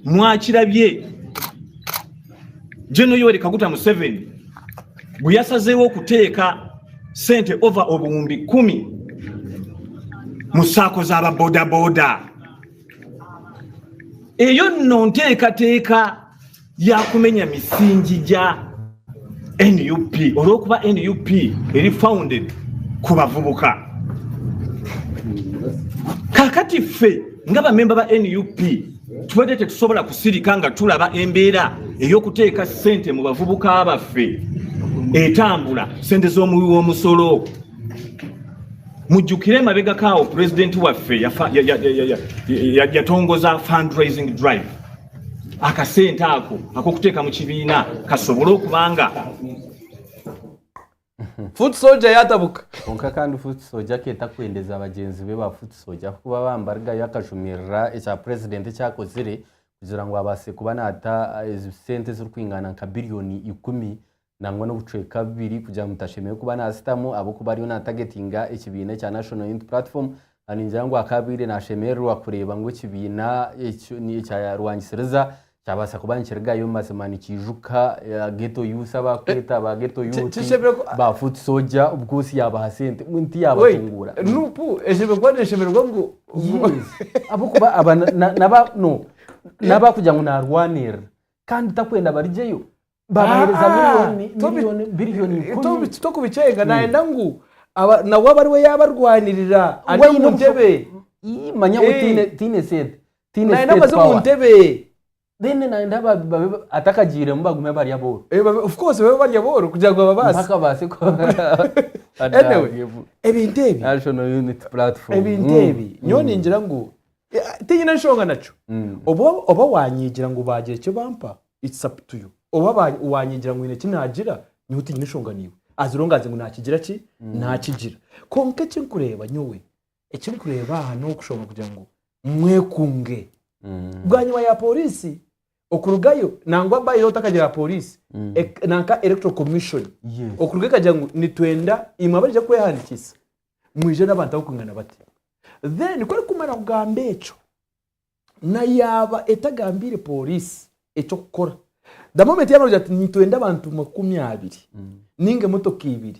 mwakirabye General Yoweri Kaguta Museveni bwe yasazeewo okuteeka sente over obuwumbi 10 mu saako z'ababodaboda eyo nno nteekateeka yakumenya misingi gya NUP olw'okuba NUP eri founded ku bavubuka kakati ffe ng'abamemba ba NUP tubadde tetusobola kusirika nga tulaba embeera ey'okuteeka ssente mu bavubuka baffe etambula ssente z'omuwi w'omusolo. Mujjukire emabega kaawo pulezidenti waffe yatongoza fundraising drive. Akasente ako ak'okuteeka mu kibiina kasobole okubanga Foot soldier yatabuka. Konka kandi foot soldier keta kwendeza abagenzi be ba foot soldier kuba bambarga yakashumirira echa president cyakozire kugira ngo abase kubana ata sente z'u kwingana nka billioni 10 nangwa no bucweka 2 kugira mutashemeye kubana asitamu abo kubariyo na targetinga ekibina cya National Unity Platform aninjira ngo akabire nashemerwa kureba ngo ekibina ni cya Rwangisiriza cyabasa kubanchirga yo mazimani kijuka ghetto yusa bakweta ba ghetto yuti ba foot soldier ubwusi yabahasente mwinti yabatungura nupu eshebe kwaneshemerwa ngo abo kuba aba naba no naba kujya ngo narwanira kandi takwenda barijeyo babahereza miliyoni billioni to kubicenga naenda ngo aba na wabariwe yabarwanirira ari mu ntebe manya utine set naenda bazo mu ntebe then naenda atakajire mbagume bari yabo of course baba bari yabo kugira ngo babase mpaka base ko anyway ebintebi National Unity Platform ebintebi nyoni ngira ngo tinyina nshonga naco obo wanyigira ngo bagire cyo bampa it's up to you oba wanyigira ngo ine kinagira ni utinyina nshonga niwe azirongaze ngo nakigira ki nakigira konke kinkureba nyowe ekinkureba hano kushonga kugira ngo mwekunge bwanyuma ya polisi okurugayo nangwa bayo takagira polisi nanka electoral commission okurugayo kagira ngo nitwenda imwabarije kwehandikisa mwije n'abantu bakungana bati then ko kumara kugamba eco na yaba etagambire polisi eco gukora the moment yamaruja ati nitwenda abantu 20 ninge motoka 2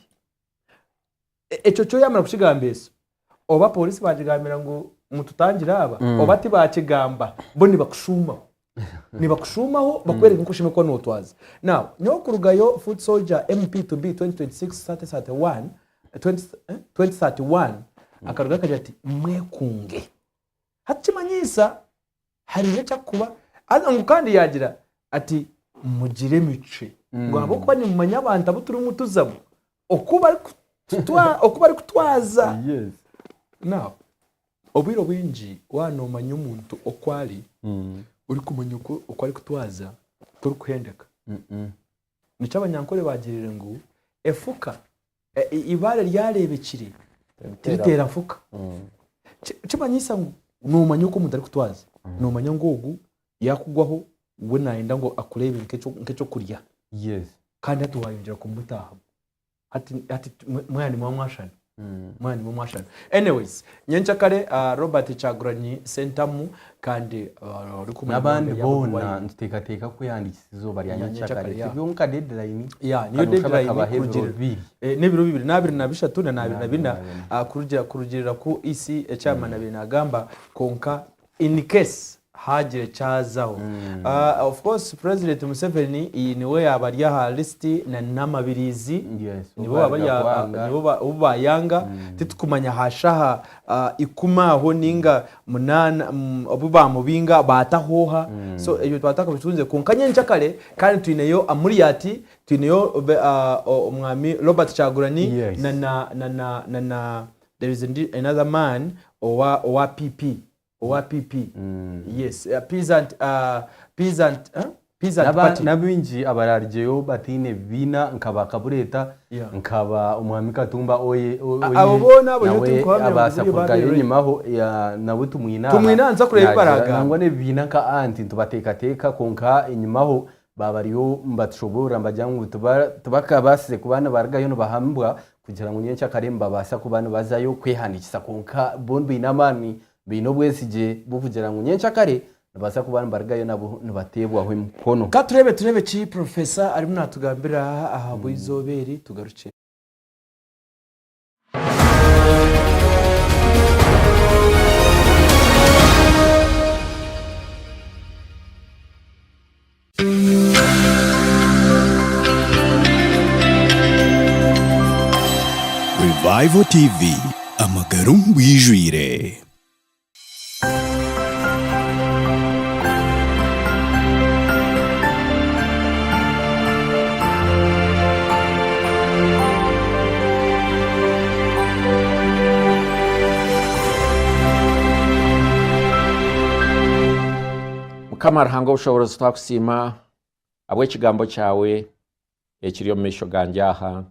eco cyo yamara kushigambeso oba polisi bajigambira ngo mututangira aba obati bakigamba bo nibakushumaho bakwereka nko shime ko notwaza now nyokurugayo foot soldier MP to be 2026 2031 akaruga kaje ati mwekunge hakimanyisa hari necha kuba ngo kandi yagira ati mugire mice ngo abo kuba ni mumanya abantu abuturi mutuzamo okuba ari kutwaza yes now obiro winji wano manyo umuntu okwali uri kumenya uko ari kutwaza turi kuhendeka nico abanyankore bagirire ngo efuka ibare ryarebekire titera fuka cimanyisa ngo numanya uko umuntu ari kutwaza numanya ngogu yakugwaho we naenda ngo akurebe nkeco kurya yes kandi atuwayinjira kumutaha ati mwani mwamwashana mwani mwamwashana anyways nyenchakare Robert Chaguranyi Sentamu kandi uri kumenya nabandi bona ntekateka kuyandikisizo bari nyenchakare byonka deadline niyo deadline kujira n'ibiro 2023 na 2024 kurugirira ku isi ecama na binagamba konka in case hagire chazaho of course President Museveni niwe yabari ha list na namabirizi nibo ubayanga titukumanya hashaha ikumaho ninga munana obuba mubinga batahoha so eyo twataka bitunze konkanye nchakale kandi twineyo amuriyati twineyo umwami Robert Chaguranyi na there is another man or PP yes peasant party nabinji abararjeyo batine bina nkaba kabureta nkaba umwami Katumba oye abona abo yutukwame abasakuka yenyimaho ya nabutu tumwinanza kureba baraga nangwa ne bina ka anti tubatekateka konka inyimaho babariyo mbatshobora mbajyangu tubakabase kubana baragayo no bahambwa kugira ngo nyencha karemba basa kubana bazayo kwehanikisa konka bonbe inamani bino bwesije buvugira ngo nyencha kare nabasa kubana baragayo nabo nibatebwa aho mukono turebe chi professor ari munatugambira aha bwizoberi tugaruke Revival TV amagaru wijwire. Mukama Ruhanga w'ubushobozi twakusima abwe kigambo cyawe ekiri mu misho ganjaha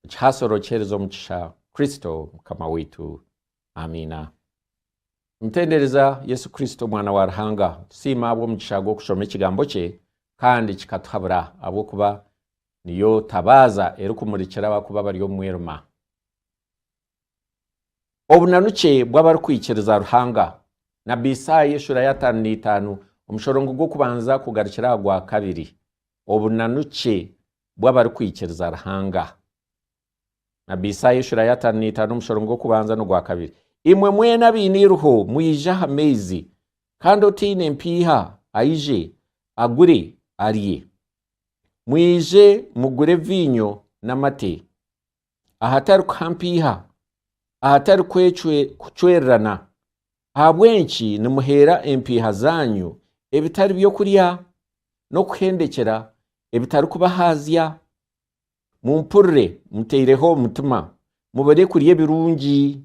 cyasorokerezo mucisha Kristo Mukama witu. Amina. Mtendereza Yesu Kristo mwana wa Ruhanga sima abo mucishago kushoma ikigambo cye kandi kikatuhabura abo kuba niyo tabaza erukumurikira bakuba bari yo mweruma. Obunanuke bw'abari kwikiriza Ruhanga na Bisayi shura ya 5 umushorongo gwo kubanza kugarukira gwa kabiri. Obunanuke bw'abari kwikiriza Ruhanga na Bisayi shura ya 5 umushorongo gwo kubanza no gwa kabiri. Imwe mwena biniruho muyija hamezi kandi otine mpiha aije agure ariye. Mwije mugure vinyo n'amate ahatari kampiha ahatari kucwererana habwenshi nimuhera empiha zanyu ebitari byo kurya no kuhendekera ebitari kubahazya mumpurre muteireho mutima mubare kuriye birungi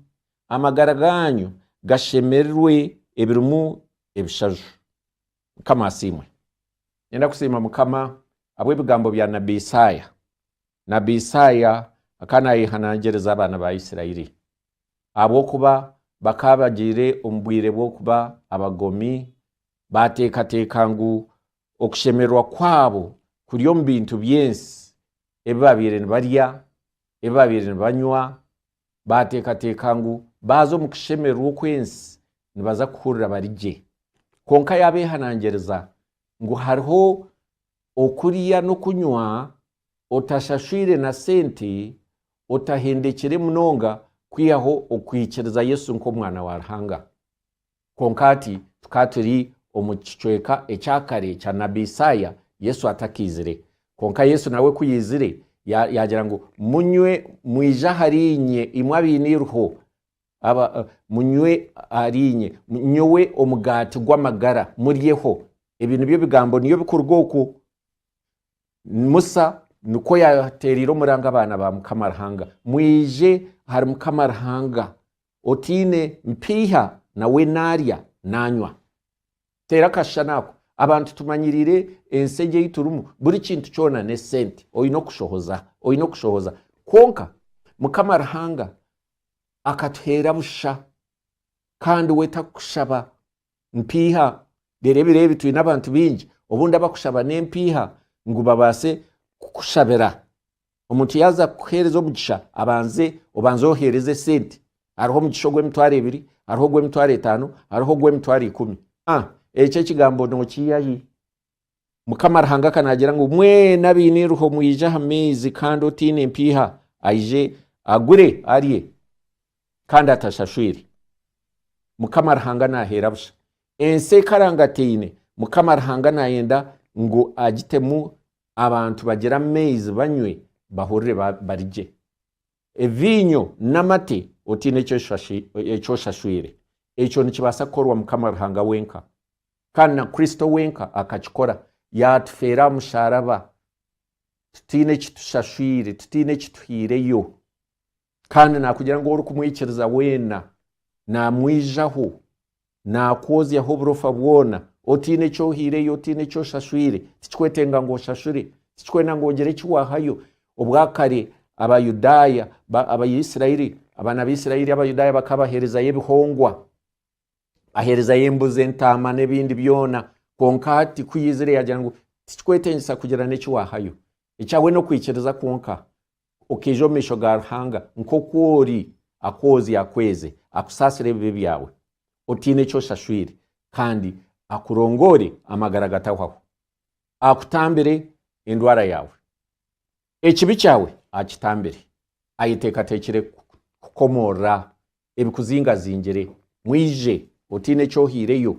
amagara ganyu gashemerwe ebirumu ebishaju. Mukama asimwe. Nenda kusima Mukama abwe bigambo bya Nabii Isaya. Nabii Isaya akana yihanangereza abana ba Isirayeli abo kuba bakabagire umbwire bwo kuba abagomi batekatekangu okushemerwa kwabo kuriyo mbintu byensi ebabire barya ebabire banywa batekatekangu bazo mukishemerwa kwensi nibaza kuhurira barije konka yabehanangereza ngo hariho okuriya no kunywa otashashwire na senti otahendekere munonga kwiyaho okwikiriza Yesu nko mwana wa Ruhanga. Konkati tukaturi omucicweka ecyakare cya Nabii Isaya Yesu atakizire. Konka Yesu nawe kuyizire yagira ngo munywe mwija harinye imwabiniruho aba munywe harinye nyowe omugati gw'amagara muriyeho. Ibintu byo bigambo niyo bikurugoko Musa nuko yateriro muranga abana ba Mukama Ruhanga mwije hari Mukama Ruhanga otine mpiha nawe narya nanywa tera kashanako abantu tumanyirire ensege yiturumu buri kintu cyona ne senti oyino kushohoza konka Mukama Ruhanga akatera busha kandi weta kushaba mpiha derebire bitu n'abantu bingi obundi abakushaba nempiha ngo babase kushabera umuntu yaza kuhereza omugisha obanze ohereze senti ariho mugisho gwe mitware 2 ariho gwe mitware 5 ariho gwe mitware 10 ece kigambo no kiyayi Mukama Ruhanga kanagira ngo mwe nabiniruho muyija hamezi kandi otine mpiha aije agure ariye kandi atashashwire. Mukama Ruhanga nahera busha ense karangateine Mukama Ruhanga nayenda ngo agitemu abantu bagira mezi banywe bahurire barije evinyo n'amate otine cyo shashwire. Echo nikibasa korwa Mukama Ruhanga wenka kandi na Kristo wenka akakikora yatfera musharaba tutine kitushashwire tutine kituhireyo kandi nakugira ngo uri kumwikiriza wena na mwijaho na kozi ya hobrofa bwona otine cyo hireyo otine cyo shashwire tikwetenga ngo shashwire tikwena ngo ngere kiwahayo obwakare abayudaya abayisirayeli abana b'Isirayeli abayudaya bakabahereza yebihongwa ahereza yembuze ntama nebindi byona konkati kuyizire yagira ngo tikwetensa kugira ne kiwahayo icyawe no kwikiriza konka okejo misho ga Ruhanga nko kwori akozi yakweze akusasire bibi yawe otine cyo shashwire kandi akurongore amagara gataho akutambire indwara yawe ekibi cyawe akitambire ayitekatekere kukomora ebikuzinga zingere mwije otine cyo hireyo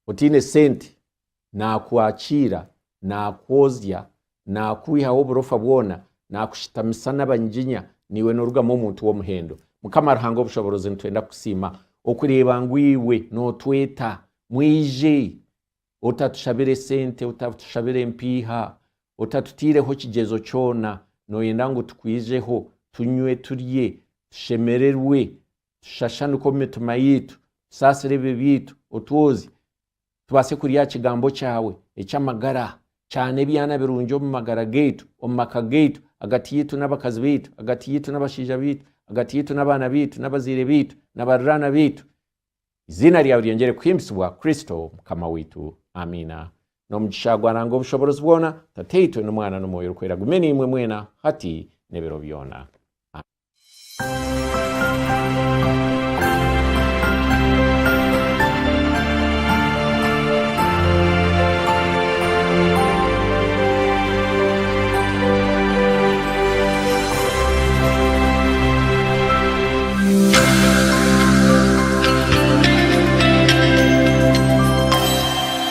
otine senti na kuachira na kozya na kuiha obrofa bwona na kushitamisa n'abanyiginya niwe n'urugamo umuntu wo muhendo. Mukama Ruhanga obushobozi ntwenda kusima okureba ngwiwe no tweta mwije otatushabire sente otatushabire mpiha otatutireho kigezo cyona no yenda ngo tukwijeho tunywe turye tushemererwe tushashane ko mituma yitu sasire bibitu otuozi tubase kuriya kigambo cyawe ekyamagara cyane byana birungi mu magara gaitu mu maka gaitu agati yitu n'abakazi bitu agati yitu n'abashija bitu agati yitu n'abana bitu n'abazire bitu n'abarana bitu izina ryawe ryongere kwimbiswa Kristo mukama witu amina no mugishagwana ngo bushoborozi bwona tateito n'umwana n'umwoyo rukwera gumeni imwe mwena hati nebero byona.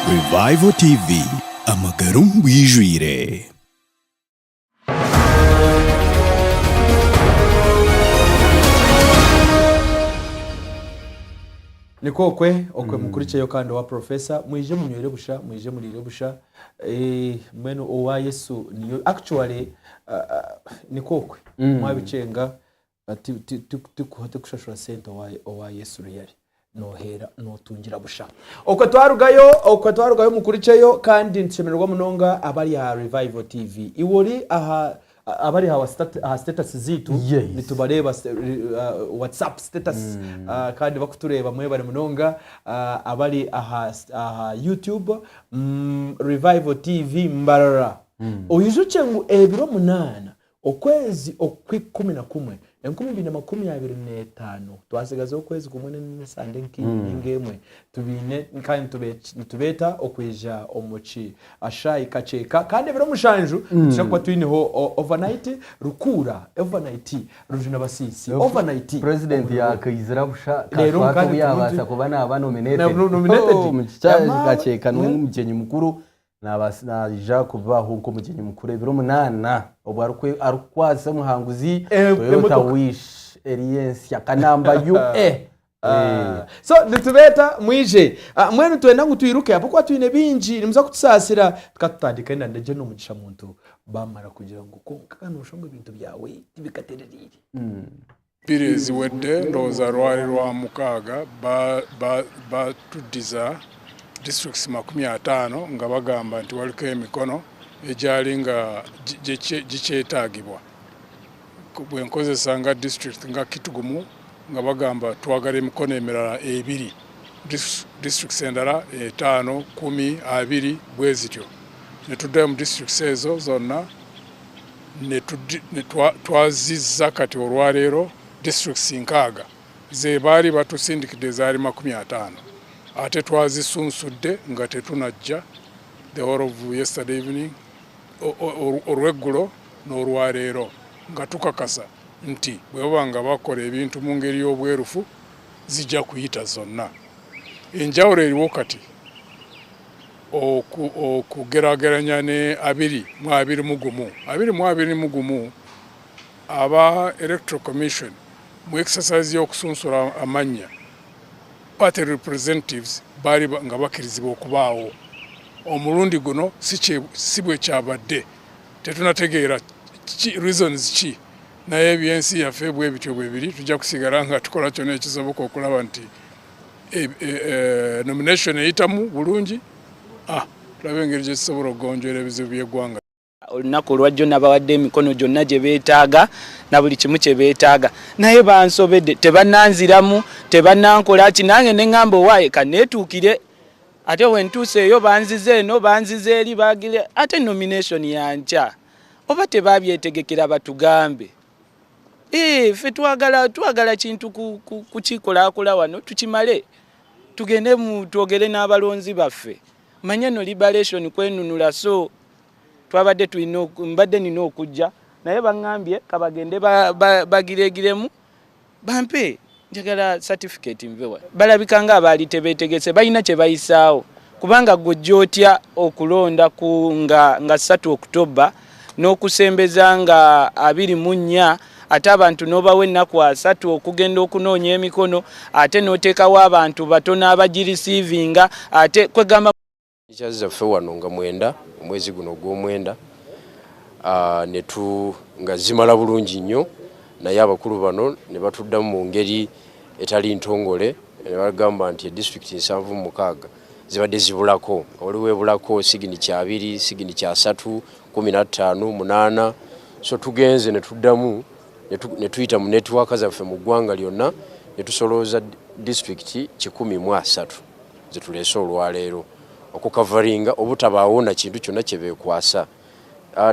Revival TV, amagaro wijwire. Nikokwe okwe mukurikiye kandi wa professor mwije munywere busha mwije murire busha mweno owa Yesu niyo actually nikokwe mwabicenga ati tukuhote kushashura sente owa Yesu yari nohera notungira busha okwe twarugayo mukurikiyeyo kandi nshemererwa munonga abari ya Revival TV iwori aha abari hawa status zitu nitubareba WhatsApp status kandi bakutureba mwe bari munonga abari aha YouTube Revival TV Mbarara oyizuce ngo ebiro munana okwezi okwi11 2025 twasigaze okwezi kumwe n'esande ngemwe tubine kandi tubeta okweja omuchi ashayi kacheka kandi biro mushanju tushakwa twiniho overnight rukura overnight rujuna basisi overnight president ya Kayizira busha rero kandi yabasa kubana nominated mu kacheka n'umugenyi mukuru naja kubaho uko mugenyi mukuru ebiro munana obwarukwe arukwaza muhanguzi Toyota Wish Alliance yakanamba UE so nitubeta mwije mwenu twenda ngo tuyiruke hapo kwa twine binji nimuza kutusasira tukatandika enda ndaje no mugisha muntu bamara kugira ngo kakano ushongo ibintu byawe tibikatererire Pirezi wedde ndoza rwari rwa mukaga ba tudiza districts 50 nga bagamba nti waliko emikono ejali nga gikyetagibwa bwenkozesa nga district nga Kitugumu nga bagamba twagala emikono emirala 2 districts endala 5 10 20 bwezityo netuddayo mu districts ezo zonna twazizza kati olwaleero districts 6 ze baali batusindikidde zaali 50 ate twazisunsudde nga tetunajja the whole of yesterday evening olweggulo n'olwaleero nga tukakasa nti bweba nga bakola ebintu mu ngeri y'obwerufu zijja kuyita zonna enjawulo eriwo kati okugerageranya ne 2021 aba electoral commission mu exercise y'okusunsula amannya party representatives bali nga bakirizibwa okubaawo omulundi guno si bwe kyabadde tetunategeera reasons ki naye ebyensi yaffe bwebityo bwebiri tujja kusigala nga tukola kyonna ekisoboka okulaba nti nomination eyitamu bulungi tulabe engeri gyekisobola okugonjoola ebizibu by'eggwanga. Olunaku olwajjo nabawadde emikono gyonna gye beetaaga na buli kimu kye beetaaga naye bansobedde tebannanziramu tebannankola ki nange ne ŋŋamba owaaye kaneetuukire ate wentuuseeyo banzize eno banzize eri baagire ate nomination yankya oba tebabyetegekera batugambe ffe twagala kintu kukikolaakola wano tukimale tugende twogere n'abalonzi baffe manye no liberation kwenunula so twabadde mbadde nina okujja naye baŋŋambye kabagende bagiregiremu bampe njagala certificate mvewa balabika nga abaali tebeetegese balina kye bayisaawo kubanga gojja otya okulonda nga 3 Oktoba n'okusembeza nga 24 ate abantu n'obawa ennaku 3 okugenda okunoonya emikono ate n'oteekawo abantu batono abagirisiivinga ate kwegamba Kyazaffe wano nga 9 omwezi guno gw'omwenda nga zimala bulungi nnyo naye abakulu bano ne batuddamu mu ngeri etali ntongole ne bagamba nti district 76 zibadde zibulako waliwo ebulako signature 2 signature 3 15 8 so tugenze ne tuddamu ne tuyita mu network zaffe mu ggwanga lyonna ne tusolooza district 113 zituleese olwaleero okukavaringa obutabaawo na kintu kyonna kye beekwasa.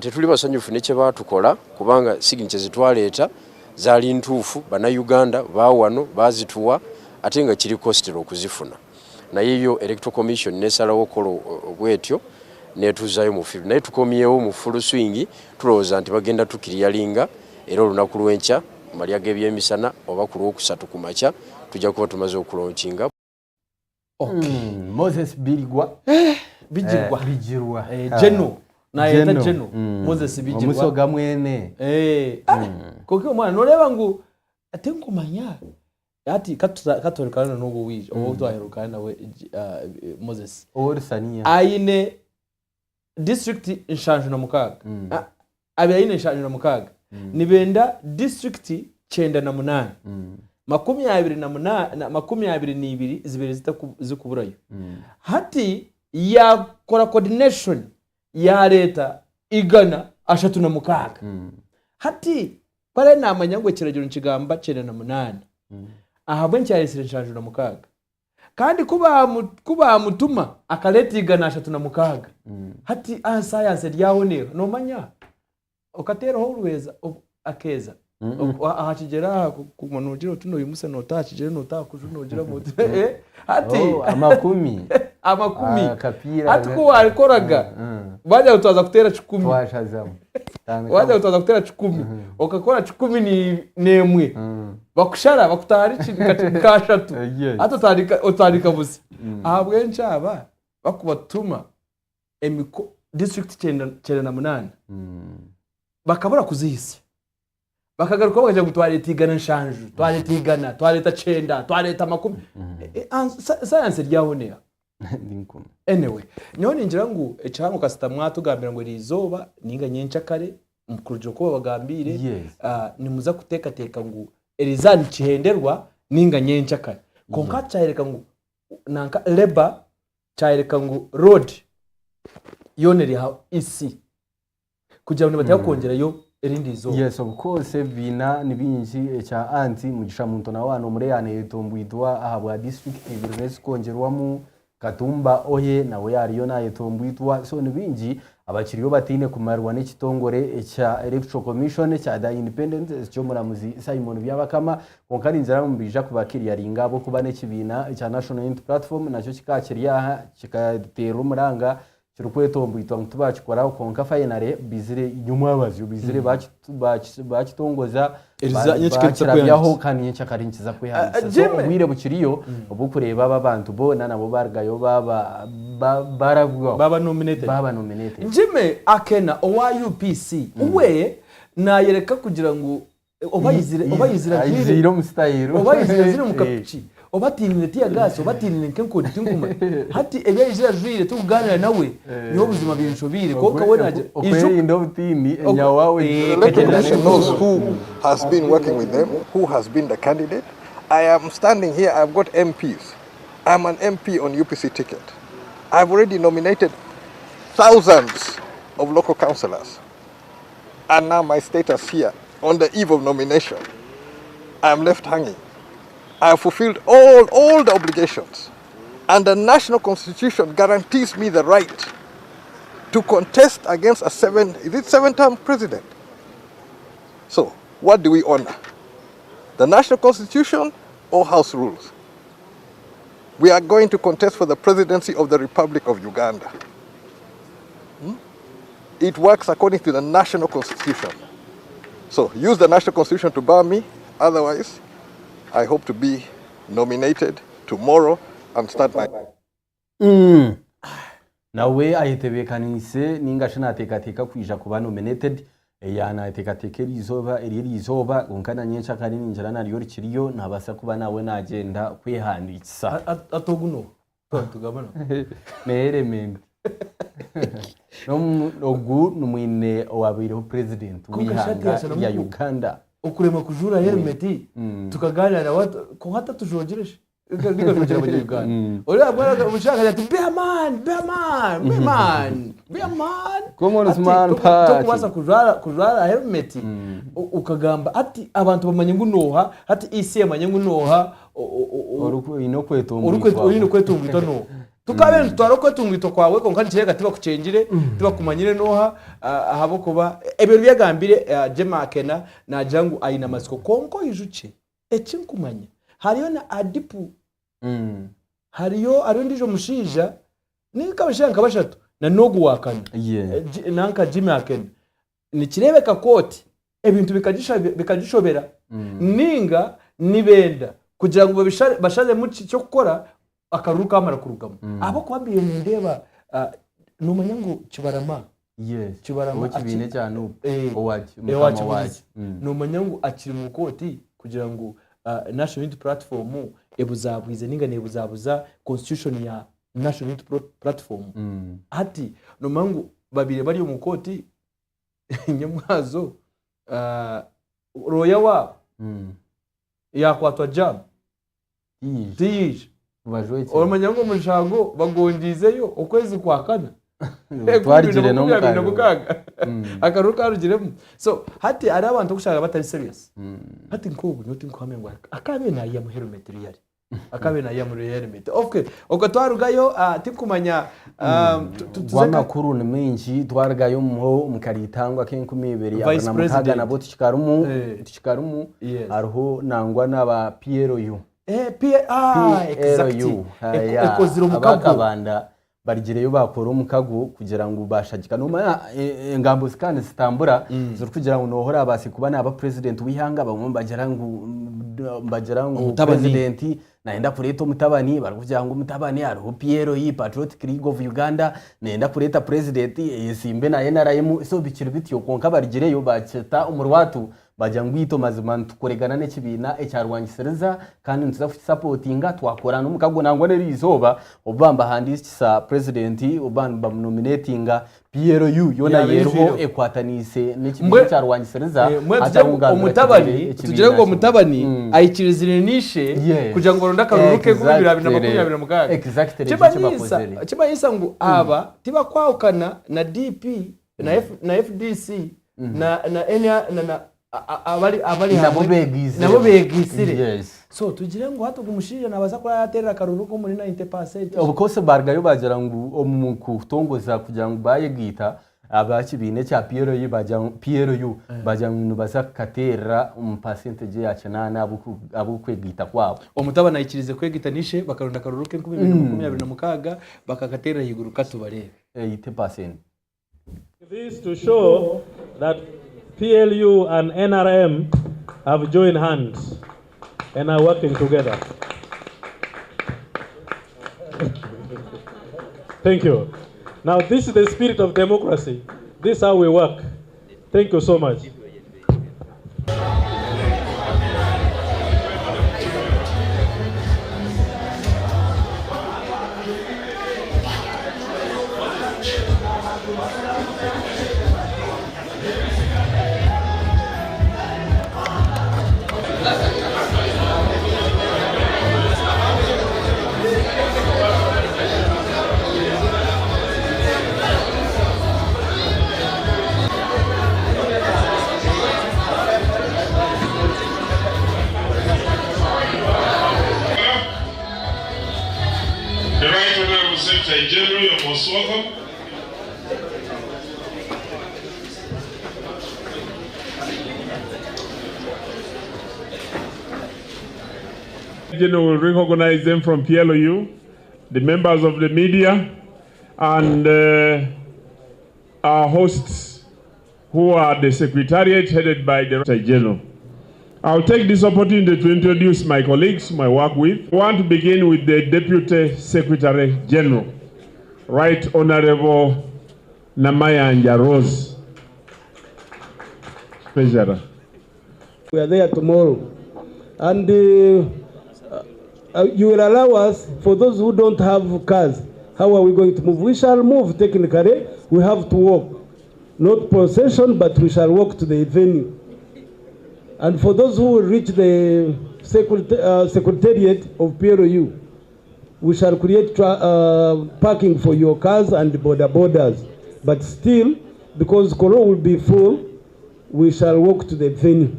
Tetuli basanyufu ne kye baatukola kubanga signature zitwaleeta zaali ntuufu bannayuganda baawano baazituwa ate nga kiri kostero okuzifuna naye yo electoral commission nesalawo kola obwetyo netuzaayo mu field naye tukomyewo mu full swing tulowooza nti bagenda tukiriyalinga era olunaku lw'enkya malya g'ebyemisana oba ku lwokusatu ku makya tujja kuba tumaze okulonkinga. Moses Birigwa bijirwa Jeno na yeta Jeno Moses Bijirwa omusoga mwene koke omwana noleba ngu ate nkumanya ati katorekana n'ubwo wije obo twaherukana nawe Moses orisania aine district inshanju na mukaga abi aine inshanju na mukaga nibenda district 98 22 zibiri zikuburayo hati yakora coordination ya leta igana 36 hati pare namanya ngo kiragiro nkigamba 98 ahabwe ncyayisire nshanju na mukaga kandi kuba mutuma akaleta igana 36 hati science ryabonera no manya okatera ho urweza akeza ahakigera kumanujira tuno yimuse notakigera notakujunogira mu hati amakumi hati ko warikoraga bajya utaza kutera 10 twashazamo wajya utaza kutera 10 okakora 10 ni nemwe bakushara bakutari kashatu hata utarika busi ahabwe ncaba bakubatuma emiko district 98 bakabura kuzihisa bakagaruka bakaje gutwaretigana nshanju twaretigana twareta 9 twareta 10 science ryabonera anyway nyone ngira ngo ecango kasita mwatugambira ngo rizoba ninga nyencakare mukuru ko bagambire nimuza kuteka ngo erizani cihenderwa ninga nyencakare konka cyereka ngo nanka labor cyereka ngo road yoneri ha isi kugira ngo batya kongera yo erindi zo yes of course bina nibinji cha anti mugisha muntu na wano mureyane yetombwitwa ahabwa district ibirezi kongerwamo Katumba oye nawe yariyo naye tombwitwa so nibinji abakiriyo batine kumarwa n'ikitongore cha electoral commission cha the independent cyo muramuzi Simon byabakama konkari nzara mbija kubakiriya ringabo kuba n'ikibina cha national unity platform nacho kikakiriya kikatera umuranga kirukwetombuitwa mutubachikora konka finale bizire inyuma abazyo bizire bakitongoza bakirabyaho kandi ncyakarinkiza kwihanisa ubwire bukiriyo obukureba abantu bona nabo bargayo baba nominated njime akena owa UPC uwe nayereka kugira ngo obayizira zero mustayiro obayizira zero mukapichi obatinire tiya gas obatinire nkenko tinguma hati ebyayizira zire tuganira nawe niho buzima binshobire ko kabonaje indo butini nyawawe electoral commission knows who has been working with them, who has been the candidate. I am standing here, I've got MPs. I'm an MP on UPC ticket. I've already nominated thousands of local councillors. And now my status here, on the eve of nomination, I'm left hanging. I have fulfilled all the obligations. And the national constitution guarantees me the right to contest against a seven-term president. So, what do we honor? The national constitution or house rules? We are going to contest for the presidency of the Republic of Uganda. It works according to the national constitution. So, use the national constitution to bar me. Otherwise, I hope to be nominated tomorrow and start my... nawe ayitebekanise ningashana tekateka kwija kuba nominated yana tekateke rizoba onkana nyencha kari ninjira nariyo rikiriyo nabasa kuba nawe nagenda kwihanditsa atoguno tugabana element ogu numwine owabiriho president wihanga ya Uganda ukurema kujura helmet tukaganira watu ko hata tujogereje Niko kugira mu Uganda. Ora bwana umushaka ati be man. Common man party. Tukumasa kujara helmet. Ukagamba ati abantu bamanye ngunoha, ati isi amanye ngunoha. Oruko inokweto ngwito no. Tukabe twaroko tungwito kwawe konkani kirega tiba kucengire tiba kumanyire noha ahabo kuba ebintu byagambire Jemakena na jangu aina masiko konko ijuce ekinkumanya hariyo na adipu hariyo ndijo mushija nikabashanka bashatu na nogu wakana nanka Jemakena nikirebeka koti ebintu bikagishobera ninga nibenda kugira ngo bashaze mu cyo gukora akaruru kamara kurugamo abo kwambiye ndeba numanya ngo kibarama kibarama kibine cyane owaje mukama waje numanya ngo akiri mu koti kugira ngo National Unity Platform ebuzabwize ninga nebuzabuza constitution ya National Unity Platform ati numanya ngo babire bari mu koti nyamwazo roya wa yakwatwa jam tije Orumanya ngo mushago bagondizeyo ukwezi kwa kana twarigire no mukaga akaruka rugiremo so hati ari abantu gushaka batari serious hati nkubu nyoti nkwame ngo akabe na ya helmet yari akabe na ya helmet okay twarugayo tikumanya wamakuru ni menshi twarugayo mu karitangwa kenkumibere ya mukaga na boti chikarumu ariho nangwa n'aba PLU exactly ekoziro mukabanda barigireyo bakora umukago kugira ngo bashagika noma engambo zikane zitambura zo kugira ngo nohora abasi kuba na aba president wihanga bamwe bagira ngo president naenda kureta mutabani barakugira ngo mutabani ariho PLU Patriotic League of Uganda naenda kureta president yesimbe na NRM so bikiri bityo konka barigireyo baceta umurwatu bajya ngwito mazima tukoregana n'ekibina ecyarwangisereza kandi ntuza supportinga twakorana umukago nangwa neri izoba obamba handisa president obamba nominatinga PLU yona yerho ekwatanise n'ekibina cyarwangisereza atawunga umutabani tugire ngo umutabani ayikirizire nishe kugira ngo ronda karuruke ku 2026 exactly kibayisa ngo aba tiba kwaukana na DP na FDC na abali nabo begisire so tugire ngo hato gumushije nabaza ko yaterera karuruko muri 90% obukose bargayo bagira ngo omuku tongoza kugira ngo bayegita abakibine cya PLU bajya ngo bazakatera percentage yacu abo kwegita kwabo umutabana ikirize kwegita nishe bakaronda karuruke 2026 bakakatera higuru katubarebe 80%. This to show that PLU and NRM have joined hands and are working together. Thank you. Now this is the spirit of democracy. This is how we work. Thank you so much. General, you're most welcome. General will recognize them from PLU, the members of the media, and our hosts who are the Secretariat headed by the General. I'll take this opportunity to introduce my colleagues whom I work with. I want to begin with the Deputy Secretary General, Right Honorable Namayanja Rose. Pleasure. We are there tomorrow. And you will allow us, for those who don't have cars, how are we going to move? We shall move technically. We have to walk. Not procession, but we shall walk to the venue. And for those who will reach the secretariat of PLU. We shall create parking for your cars and borders. But still, because Koro will be full, we shall walk to the venue.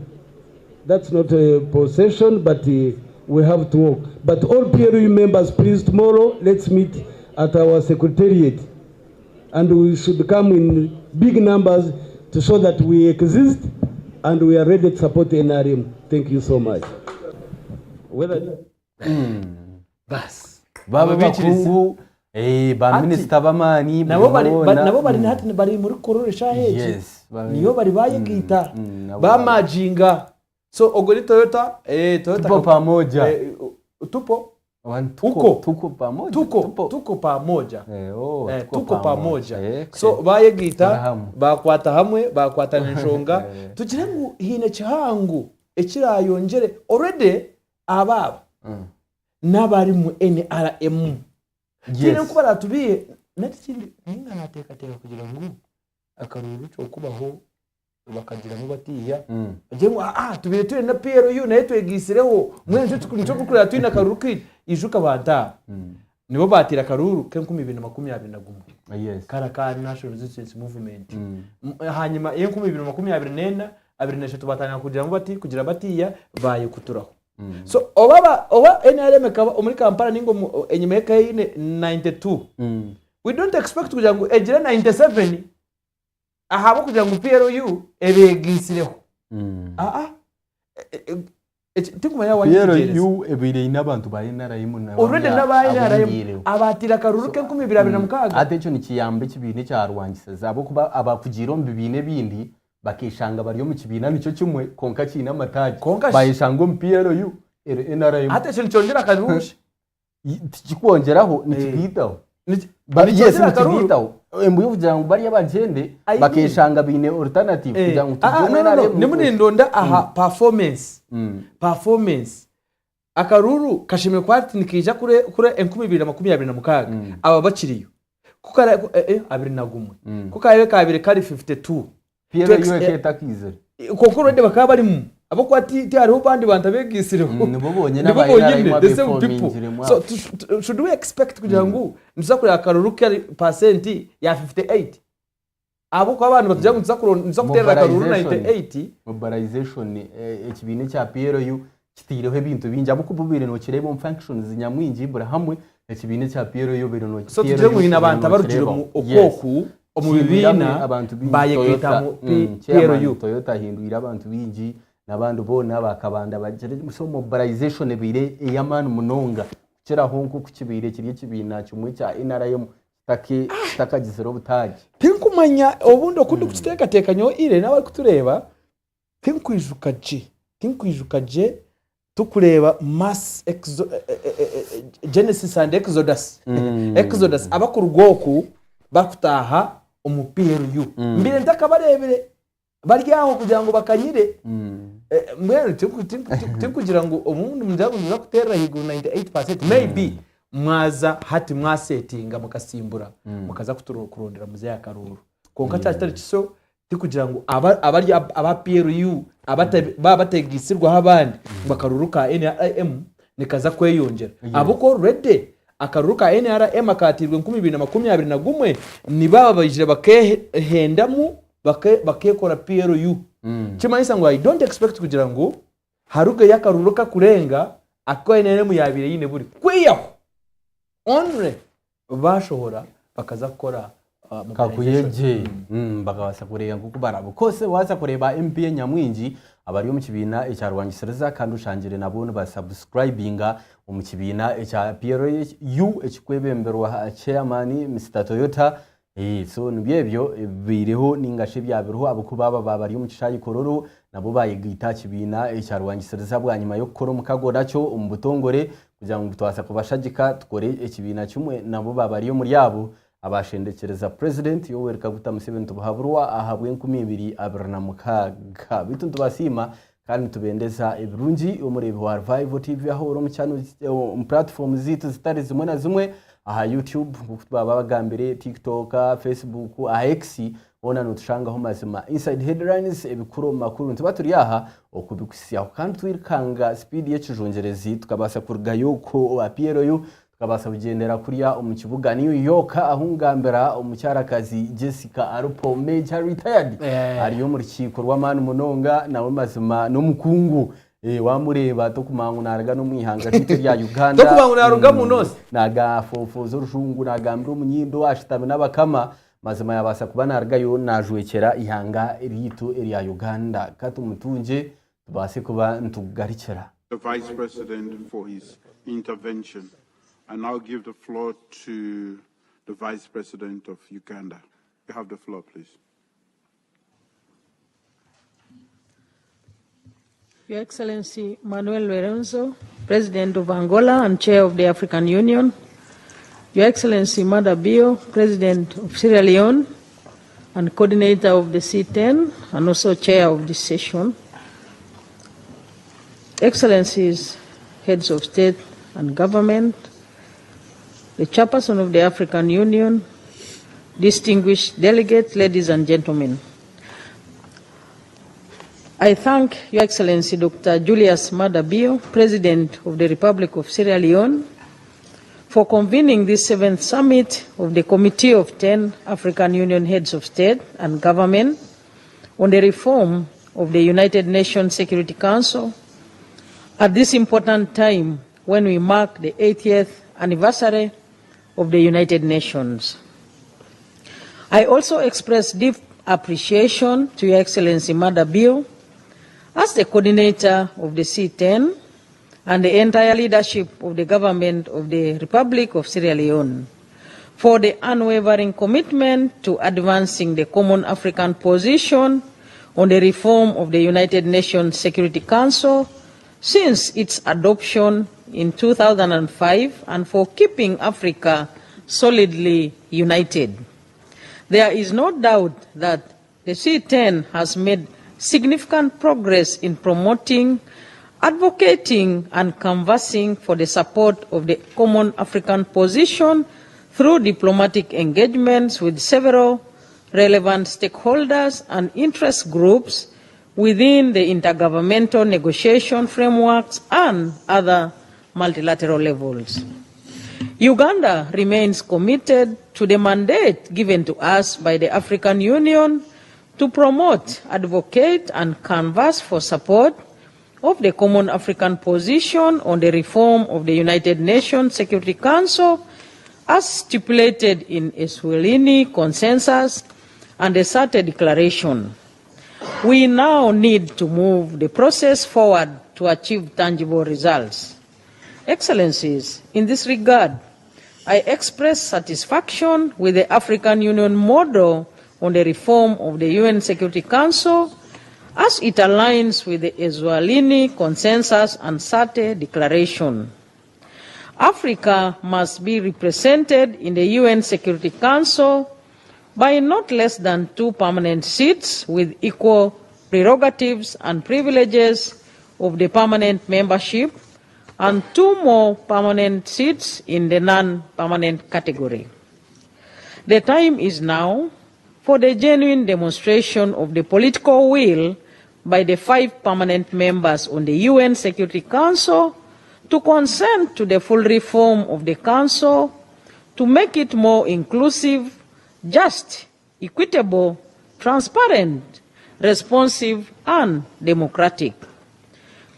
That's not a procession, but we have to walk. But all PLU members, please, tomorrow, let's meet at our secretariat. And we should come in big numbers to show that we exist and we are ready to support the NRM. Thank you so much. Bas. Baba bakungu ba minister bamani nabo bari hati bari muri kororesha heje niyo bari bayegita bamajinga so ogori Toyota tupo pamoja tuko pamoja tuko pamoja so bayegita bakwata hamwe bakwata n'inshonga tugira ngo hine cyangu ekirayongere already ababa n'abari mu NRM kino kuba ratubiye nakindi ninga nateka kugira ngo akaruru cyo kubaho bakagira mu batiya je ngo tubiye turi na PLU naye twegisireho mwenje tukuncho gukurira turi na karuru ijuka banta nibo batira karuru ke 2021 yes karakari National Resistance Movement hanyuma ye 2024 23 batanya kugira batiya baye kuturaho so oba NRM kaba muri Kampala ningo enyuma yine 92 we don't expect kugira ngo ejire 97 ahabo kugira ngo PLU ebegisireho tikumanya PLU ebire inabantu ba NRM na already nabaye NRM abatira karuru ke 2026 ate cyo nikiyambe kibine cya Rwangisa zabo kuba abakugiro mbibine bindi bakishanga bari yo mu kibina nicyo kimwe konka kina amataji bayishanga mu PLU NRM ate cyo cyongera karuje tikikongeraho nikibitaho bari yesi nikibitaho embuye kugira ngo bari abagende bakishanga bine alternative kugira ngo tujye NRM ni muri ndonda aha performance akaruru kashimwe kwati nikija kure 2026 aba bakiriyo kukara 2021 kukaye kabire kari 52 PLU eketakize kokoro de bakaba bari mu abo kwati hariho bandi bantabegisiriho nibo bonye n'abayira the same people so should we expect kugira ngo nza kuri akaruru kari percent ya 58 abo kwa abantu batujya nza kutera akaruru 98 mobilization ekibine cya PLU kitireho ibintu binje abo kububire no kirebo functions nyamwinji bura hamwe ekibine cya PLU biro no so tujye muhina abantu abarugiro mu okoku omubibina abantu bayegita mu PLU Toyota hindwira abantu binji nabandu bona bakabanda bagere so mobilization bire eyamana munonga kira honko kukibire kiriye kibina cyumwe cya NRM takagizero butaji tinkumanya obundo kundi kuteka tekanyo ile nawe kutureba tinkwijukaje tukureba mass Genesis and Exodus abakurugoku bakutaha umupira mbere ndakabarebere baryaho kugira ngo bakanyire mbere kugira ngo umuntu muzabuza kutera higuru 98% maybe mwaza hati mwasetinga mukasimbura mukaza kurondera muze ya karuru konka cyatari cyo kugira ngo aba PLU bategisirwa abandi bakaruruka NRM nikaza kweyongera abuko ready akaruruka NRM akatirwe 2021 ni baba bayije bakehendamu bakekora PLU kimanyisa ngo I don't expect kugira ngo haruge yakaruruka kurenga ako NRM yabire yine buri kwiyaho onre bashobora bakaza gukora kakuyeje bakabasa kurega kuko barabo kose waza kureba MP nyamwinji abari mu kibina ecya Rwangisireza kandi ushangire nabo ba subscribinga mu kibina ecya PLU ekikwebemberwa chairman Mr Toyota so nibyebyo bireho ningashe byabiriho abuko baba bari mu cishayi kororo nabo bayigita kibina ecya Rwangisireza bwanyuma yo gukora mukagora cyo umubutongore kugira ngo twasa kubashagika tukore ekibina cyumwe nabo babari yo muri yabo abashendekereza president Yoweri Kaguta Museveni tubahaburwa ahabwe 2026 bitu tubasima kandi tubendeza ibirungi umurebe wa Revival TV aho uro mu channel platform zitu zitari zimwe na zimwe aha YouTube baba bagambere TikTok Facebook X ona nutushangaho mazima inside headlines ebikuru makuru ntuba turi aha okubikusiyaho kandi twirikanga speed y'ekijongerezi tukabasa kurugayo ko apieroyo tukabasa kugendera kuriya mu kibuga New York ahungambera umucyarakazi Jessica Arupo Major retired ariyo mu rukiko rw'amani munonga nawe mazima no mukungu wamureba to kumangunaraga no mwihanga rito rya Uganda to kumangunaruga munose naga fofozo rushungu nagambira umunyindo washitame n'abakama mazima yabasa kuba naragayo najwekera ihanga rito rya Uganda katumutunje tubase kuba ntugarikira. The Vice President for his intervention. I now give the floor to the Vice President of Uganda. You have the floor, please. Your Excellency Manuel Lorenzo, President of Angola and Chair of the African Union. Your Excellency Mada Bio, President of Sierra Leone and Coordinator of the C10 and also Chair of this session. Excellencies, Heads of State and Government, the Chairperson of the African Union, distinguished delegates, ladies and gentlemen. I thank Your Excellency Dr. Julius Mada Bio, President of the Republic of Sierra Leone, for convening this 7th summit of the Committee of 10 African Union Heads of State and Government on the reform of the United Nations Security Council at this important time when we mark the 80th anniversary of the United Nations. I also express deep appreciation to Your Excellency Mada Bio as the coordinator of the C10 and the entire leadership of the government of the Republic of Sierra Leone for the unwavering commitment to advancing the common African position on the reform of the United Nations Security Council since its adoption in 2005 and for keeping Africa solidly united. There is no doubt that the C10 has made significant progress in promoting, advocating and canvassing for the support of the common African position through diplomatic engagements with several relevant stakeholders and interest groups within the intergovernmental negotiation frameworks and other multilateral levels. Uganda remains committed to the mandate given to us by the African Union to promote, advocate and canvass for support of the common African position on the reform of the United Nations Security Council as stipulated in a Swahili consensus and a SATE declaration. We now need to move the process forward to achieve tangible results. Excellencies, in this regard, I express satisfaction with the African Union model on the reform of the UN Security Council as it aligns with the Eswatini Consensus and SATE Declaration. Africa must be represented in the UN Security Council by not less than 2 permanent seats with equal prerogatives and privileges of the permanent membership and 2 more permanent seats in the non-permanent category. The time is now for the genuine demonstration of the political will by the 5 permanent members on the UN Security Council to consent to the full reform of the Council to make it more inclusive, just, equitable, transparent, responsive, and democratic.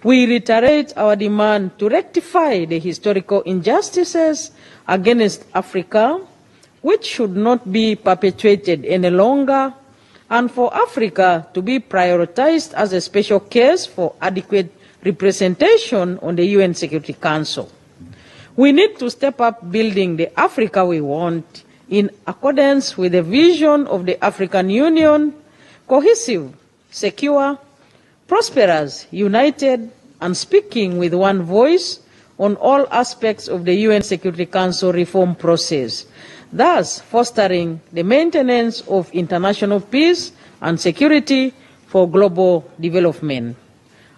We reiterate our demand to rectify the historical injustices against Africa, which should not be perpetuated any longer, and for Africa to be prioritized as a special case for adequate representation on the UN Security Council. We need to step up building the Africa we want in accordance with the vision of the African Union, cohesive, secure, prosperous, united, and speaking with one voice on all aspects of the UN Security Council reform process, thus fostering the maintenance of international peace and security for global development.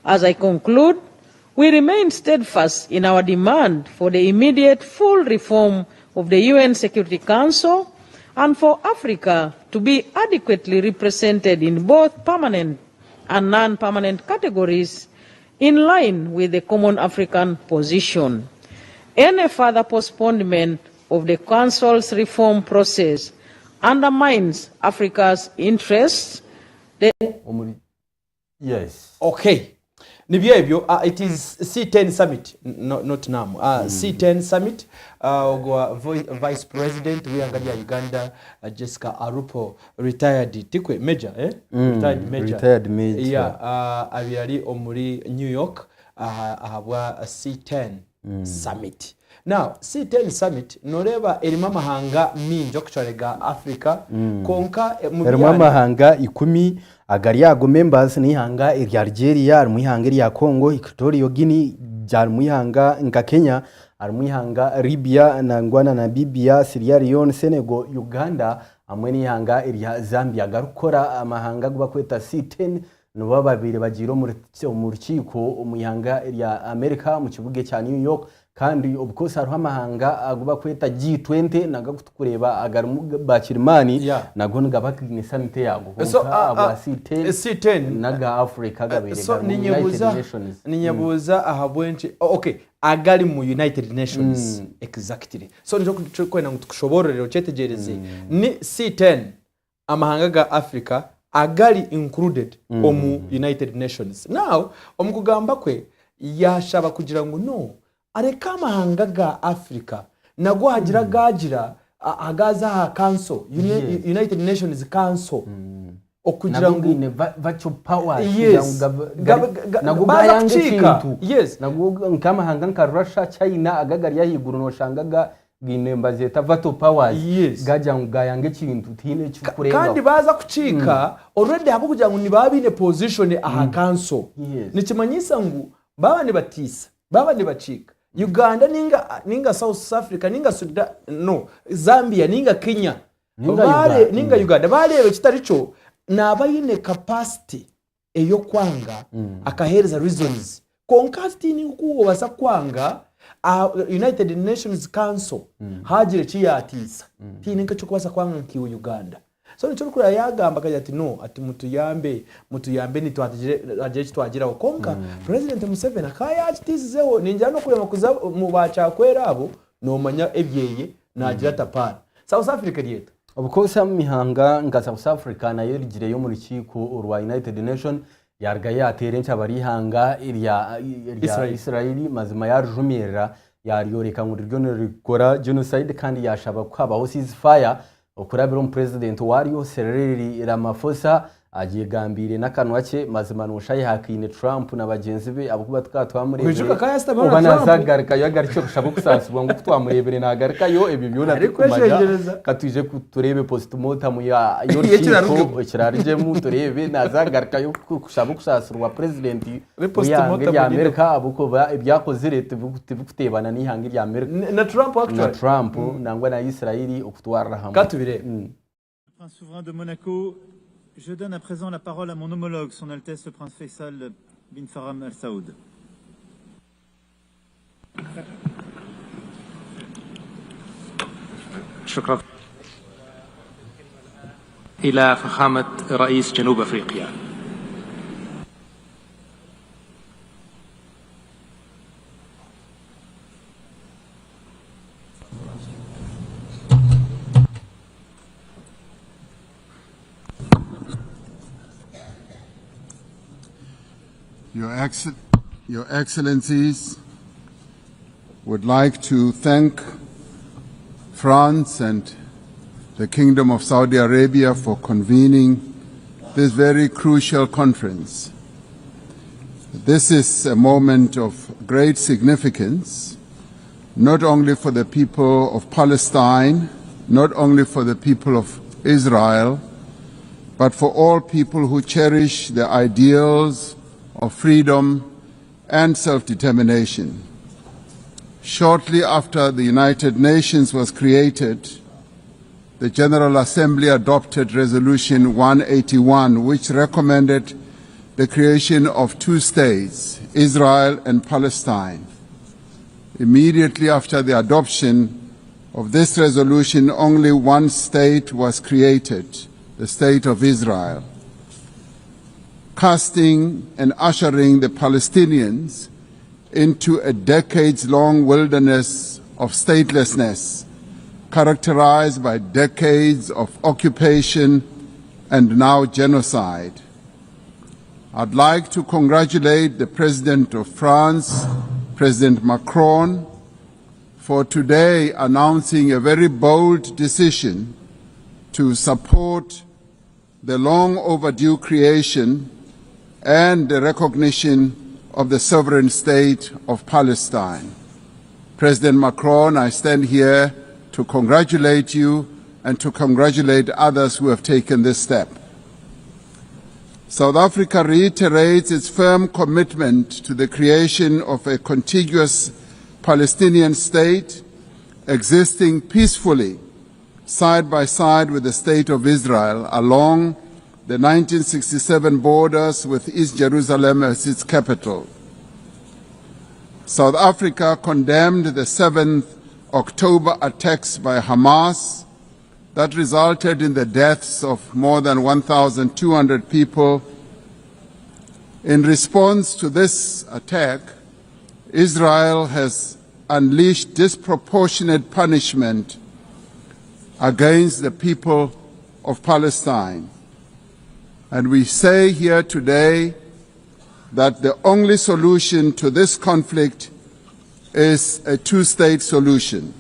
As I conclude, we remain steadfast in our demand for the immediate full reform of the UN Security Council and for Africa to be adequately represented in both permanent and non-permanent categories in line with the common African position. Any further postponement of the Council's reform process undermines Africa's interests. Yes. Okay. Nibyo it is C10 summit, not NAM. C10 summit, Vice President wiyangalia Uganda, Jessica Arupo, retired tikwe major, Retired major. Yeah, abiyali omuri New York, ahabwa C10 summit. Now, C10 summit, noreba erima mahanga minjo kuchorega Africa, konka erima mahanga 10 agari yago members ni hanga irya Algeria, ari muhanga irya Congo, Equatorial Guinea, jar muhanga nka Kenya, ari muhanga Libya, Nangwana, Namibia, Sierra Leone, Senegal, Uganda, amwe ni hanga irya Zambia. Garukora amahanga guba kweta C10 no babiri bagiro mu rukiko umuyanga irya America mu kibuge cya New York, kandi of course haruho amahanga aguba kweta G20 nagakureba agarimu bakirimani nago ngabakine summit yago so C10 naga Africa gabere so ninyabuza ahabwenje okay agari mu United Nations exactly so njo kwena ngutushoborero cyetegereze ni C10 amahanga ga Africa agari included omu United Nations. Now omukugamba kwe yashaba kugira ngo no areka amahanga ga Africa nago hagira gagira agaza ha council United Nations Council okugira ngo ine virtual power nago bayange kintu nago nkamahanga nka Russia, China agagari yahiguru no shangaga ginemba zeta virtual powers gaja ngayange kintu tine cyukurenga kandi baza kucika already habo kugira ngo nibabine position aha council nikimanyisa ngo baba ni batisa baba ni bacika Uganda ninga South Africa ninga Sudan no Zambia ninga Kenya ninga Uganda barebe kitaricho nabayine capacity eyo kwanga akahereza reasons konkasti ni kuko basa kwanga United Nations Council hagire kiyatisa tininka cyo kubasa kwanga kiwe Uganda so nico kuri yagamba kajya ati no ati mutuyambe ni twaje kitwagira konka President Museveni akaya atitizeho ninjya no kurema kuza mu bacha kwerabo no manya ebyeye nagira tapara South Africa yeta obukosa mihanga nga South Africa nayo rigire yo muri kiko rwa United Nation yarga yatere ncabari hanga irya Israeli mazima yarujumira yaryoreka ngo ryo rikora genocide kandi yashaba kwabaho ceasefire okurabira president wariyo Cyril Ramaphosa agigambire nakanwa cye mazima nushaye hakine Trump na bagenzi be abukuba twamurebe ubanazagarika yagaricyo kushaka kusasubwa ngo twamurebere nagarika yo ibi byona kumanya katuje kuturebe postmortem ya yoriko kirarije mu turebe nazagarika yo kushaka kusasurwa president ya Amerika abukuba ibyakoze leta bukutebana n'ihanga rya Amerika na Trump actually na Trump nangwa na Israeli okutwara hamwe katubire Prince souverain de Monaco. Je donne à présent la parole à mon homologue, son Altesse le Prince Faisal bin Faram Al Saoud. شكرا إلى فخامة رئيس جنوب أفريقيا. Your Excellencies, would like to thank France and the Kingdom of Saudi Arabia for convening this very crucial conference. This is a moment of great significance, not only for the people of Palestine, not only for the people of Israel, but for all people who cherish the ideals of freedom and self-determination. Shortly after the United Nations was created, the General Assembly adopted Resolution 181, which recommended the creation of two states, Israel and Palestine. Immediately after the adoption of this resolution, only one state was created, the State of Israel, casting and ushering the Palestinians into a decades-long wilderness of statelessness, characterized by decades of occupation and now genocide. I'd like to congratulate the President of France, President Macron, for today announcing a very bold decision to support the long overdue creation and the recognition of the sovereign state of Palestine. President Macron, I stand here to congratulate you and to congratulate others who have taken this step. South Africa reiterates its firm commitment to the creation of a contiguous Palestinian state existing peacefully side by side with the State of Israel along the 1967 borders with East Jerusalem as its capital. South Africa condemned the 7th October attacks by Hamas that resulted in the deaths of more than 1,200 people. In response to this attack, Israel has unleashed disproportionate punishment against the people of Palestine. And we say here today that the only solution to this conflict is a two-state solution.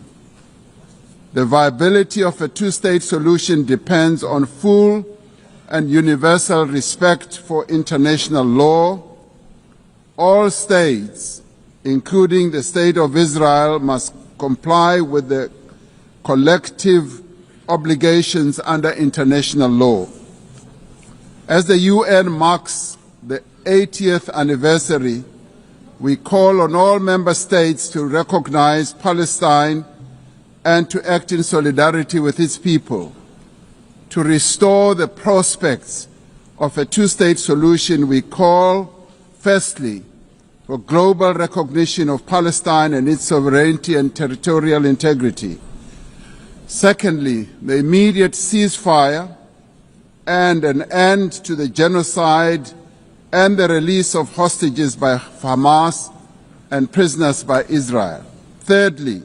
The viability of a two-state solution depends on full and universal respect for international law. All states, including the State of Israel, must comply with the collective obligations under international law. As the UN marks the 80th anniversary, we call on all member states to recognize Palestine and to act in solidarity with its people. To restore the prospects of a two-state solution, we call, firstly, for global recognition of Palestine and its sovereignty and territorial integrity. Secondly, the immediate ceasefire and an end to the genocide and the release of hostages by Hamas and prisoners by Israel. Thirdly,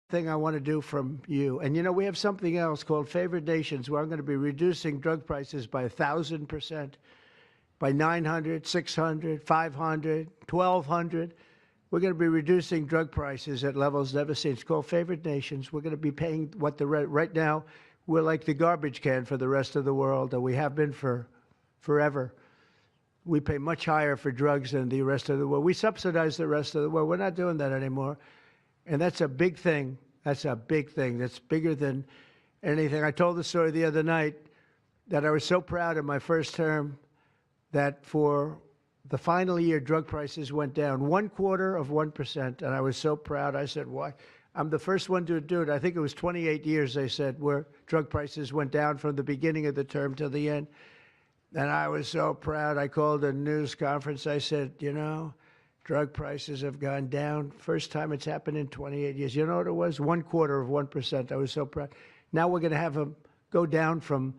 thing I want to do from you. And you know, we have something else called favored nations where I'm going to be reducing drug prices by 1,000%, by 900, 600, 500, 1,200. We're going to be reducing drug prices at levels never seen. It's called favored nations. We're going to be paying what right now, we're like the garbage can for the rest of the world, and we have been for forever. We pay much higher for drugs than the rest of the world. We subsidize the rest of the world. We're not doing that anymore. And that's a big thing. That's a big thing. That's bigger than anything. I told the story the other night that I was so proud in my first term that for the final year, drug prices went down 0.25%. And I was so proud. I said, why? I'm the first one to do it. I think it was 28 years, they said, where drug prices went down from the beginning of the term to the end. And I was so proud. I called a news conference. I said, you know, drug prices have gone down. First time it's happened in 28 years. You know what it was? 0.25%. I was so proud. Now we're going to have them go down from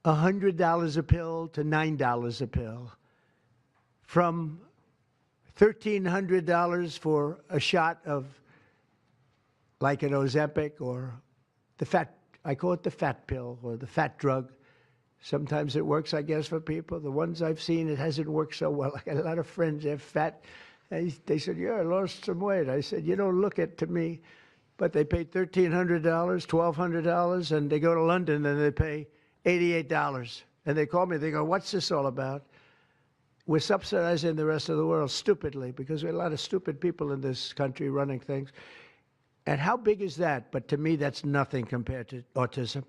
$100 a pill to $9 a pill. From $1,300 for a shot of like an Ozempic or the fat, I call it the fat pill or the fat drug. Sometimes it works, I guess, for people. The ones I've seen, it hasn't worked so well. I got a lot of friends, they're fat. They said, yeah, I lost some weight. I said, you don't look it to me. But they paid $1,300, $1,200, and they go to London and they pay $88. And they call me, they go, what's this all about? We're subsidizing the rest of the world stupidly because we have a lot of stupid people in this country running things. And how big is that? But to me, that's nothing compared to autism.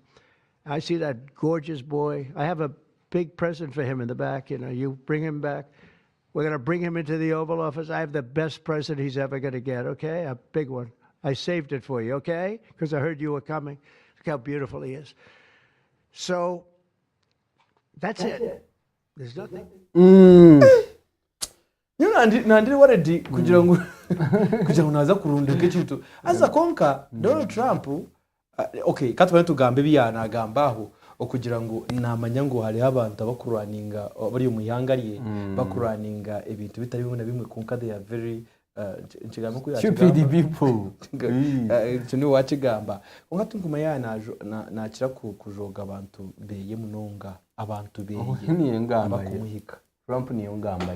I see that gorgeous boy. I have a big present for him in the back. You know, you bring him back. We're going to bring him into the Oval Office. I have the best present he's ever going to get, okay? A big one. I saved it for you, okay? Because I heard you were coming. Look how beautiful he is. So, that's it. There's nothing. You know, waredi kugira ngo naza kurunda kechitu asa konka Donald Trump okay katubane tugambe biyanagambaho okugira ngo namanya ngo hari abantu abakuraninga bari mu yangariye bakuraninga ibintu bitari bimwe na bimwe konka they are very nchigamba ku stupid people tuni wachigamba konka tunguma yana nakira kujoga abantu beye munonga abantu beye niyo ngamba Trump niyo ngamba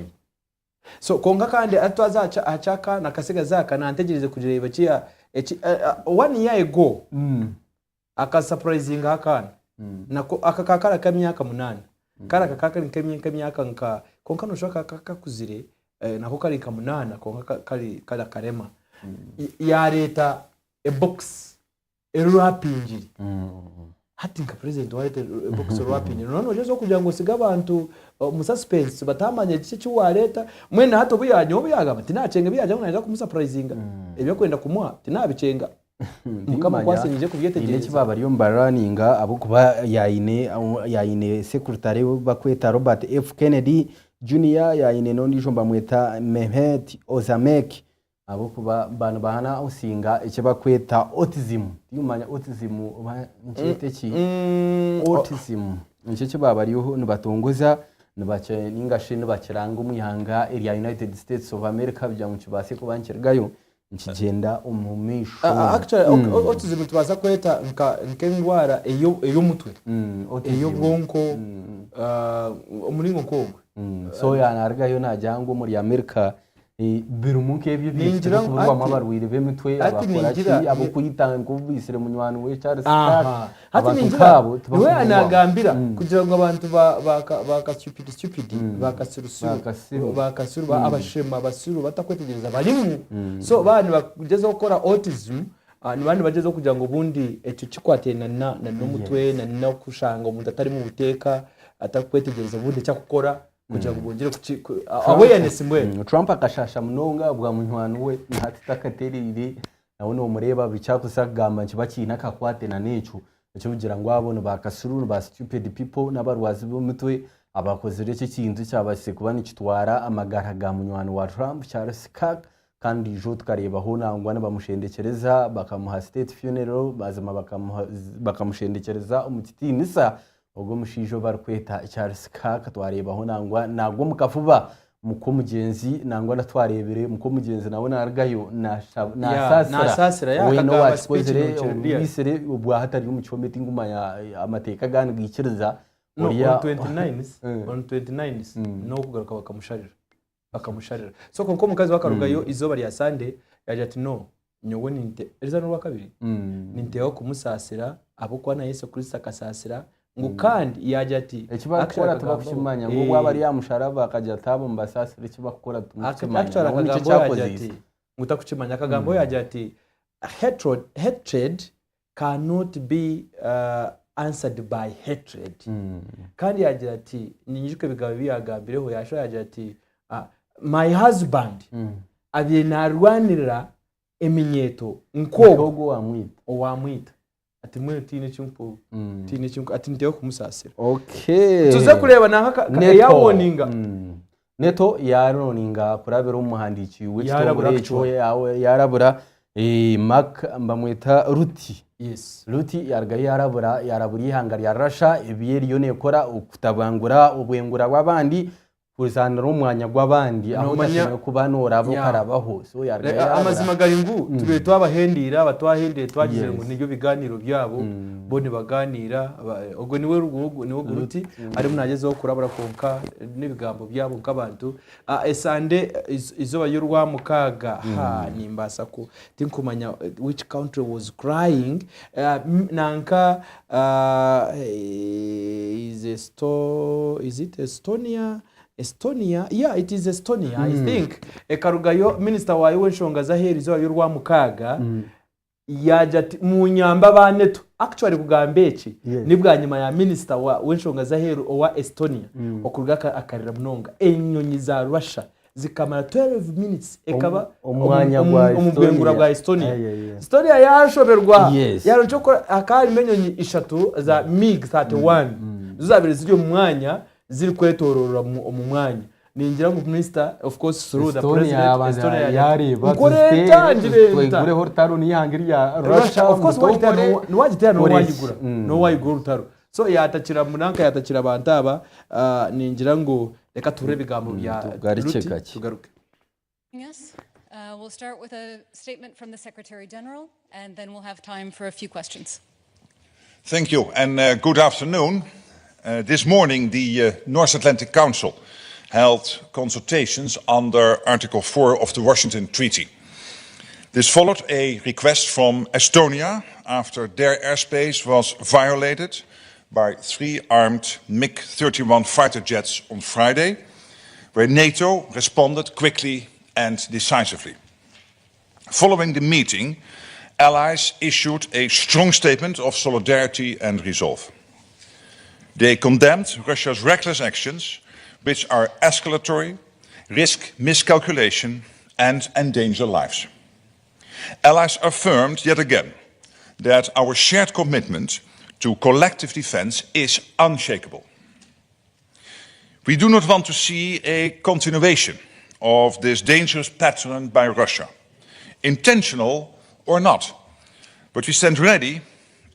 so konga kandi atwaza achaka nakasiga zaka nantegereze kujireba kiya 1 year ago aka surprising akana nako akakakara kamyaka 8 kara kakaka kamyaka nka konka no shoka kakakuzire nako kari ka 8 konka kari kala karema ya leta a box erapingi hati nka president wa leta box erapingi none jezo kugira ngo siga abantu mu suspense batamanye gice cyo leta mwene hato buyanyo buyaga bati nacenga biyaje ngo ku surprisinga ebyo kwenda kumuha tinabicenga mukama kwasenyije kubyetegereza kibaba ariyo mbaraninga abo kuba yayine secretary bakweta Robert F Kennedy Jr yayine nondi jomba mweta Mehmet Ozamek abo kuba bana bahana usinga icyo bakweta autism yumanya autism nciteki autism nicyo kibaba ariyo nibatongoza nibace ningashe nibakiranga umuyanga area United States of America bya mu kibase kubankirgayo nkigenda umumisho actually autism tubaza kweta nkengwara eyo mutwe eyo bwonko umuringo kogwe so yanargayo najyango muri America birumuke ebyo byinjira kuvuga amabarwire bemitwe abakora abo kuyitanga kubisire munywani we Charles Stark hati ninjira we anagambira kugira ngo abantu baka stupid bakasuru abashema basuru batakwetegereza barimu so bani bageze gukora autism ni bandi bageze kugira ngo bundi eco kikwatena na n'umutwe na no kushanga umuntu atari mu buteka atakwetegereza bundi cyakukora kugira ngo bongere awareness mwe Trump akashasha munonga bwa munywani we ntati takaterire nabone umureba bicyakusagamba kibakina kakwate na neco cyo kugira ngo abone bakasuru ba stupid people n'abarwazi b'umutwe abakoze rece kintu cyabase kubana kitwara amagara ga munywani wa Trump Charles Stark kandi jo tukarebaho nangwana bamushendekereza bakamuha state funeral bazama bakamushendekereza umutitinisa ubwo mushijo barkweta Charles Stark twarebaho nangwa nagwo mukafuba muko mugenzi nangwa natwarebere muko mugenzi nabona argayo nasasira we no wakozere ubisere ubwa hatari umucometi nguma ya amateka gani gikiriza on 29 no kugaruka bakamusharira so konko mukazi wakarugayo izoba rya Sunday yaje ati no nyowe ninte eriza no wakabiri ninteho kumusasira abo kwa na Yesu Kristo akasasira ngo kandi yaje ati ekibakora tubakushimanya ngo waba ari yamusharaba akajya tabo mbasasira ekibakora tumushimanya ngo cyakoze ngutakuchimanya akagambo yaje ati hatred cannot be answered by hatred kandi yaje ati ninyuke bigabo biyagambireho yasho yaje ati my husband abyenarwanira eminyeto nkogo wamwita ati mwe tine cyumpo ati ndeyo kumusasira tuze kureba naka yawoninga neto yaroninga kurabera umuhandiki w'ikitongore yawe yarabura mak mbamwita ruti ruti yargaye yarabura ihangari yarasha ibiyeri yo nekora ukutabangura ubwengura w'abandi kuzanira umwanya gw'abandi aho cyane kubanora abo karabaho so yargaye amazima garingu tube twabahendira batwahendire twagize ngo niyo biganiro byabo bone baganira ubwo niwe guruti ari munagezeho kurabura konka nibigambo byabo nk'abantu esande izoba y'urwa mukaga nimbasa ko tinkumanya which country was crying nanka is it Estonia? Yeah, it is Estonia. I think ekarugayo minister wawe wenshonga zaheri zo y'urwa mukaga yaje mu nyamba baneto actually kugambeki nibwa nyuma ya minister wa wenshonga zaheri owa Estonia okuruga akarira munonga enyonyi za Russia zikamara 12 minutes ekaba umwanya gwa umugwengura gwa Estonia Estonia yashoberwa yaronchokora akari menyonyi 3 za MiG-31 zuzabire ziryo mu mwanya ziri kwetorora mu mwanya ningira ngo minister of course through the president Estonia yari batangire hortaro ni hangiri ya Russia of course wajitera no wayigura utaro so yatakira munanka yatakira abantaba ningira ngo reka turebe bigambo bya tugaruke. Yes, we'll start with a statement from the Secretary General and then we'll have time for a few questions. Thank you and good afternoon. This morning, the North Atlantic Council held consultations under Article 4 of the Washington Treaty. This followed a request from Estonia after their airspace was violated by 3 armed MiG-31 fighter jets on Friday, where NATO responded quickly and decisively. Following the meeting, allies issued a strong statement of solidarity and resolve. They condemned Russia's reckless actions, which are escalatory, risk miscalculation, and endanger lives. Allies affirmed yet again that our shared commitment to collective defense is unshakable. We do not want to see a continuation of this dangerous pattern by Russia, intentional or not, but we stand ready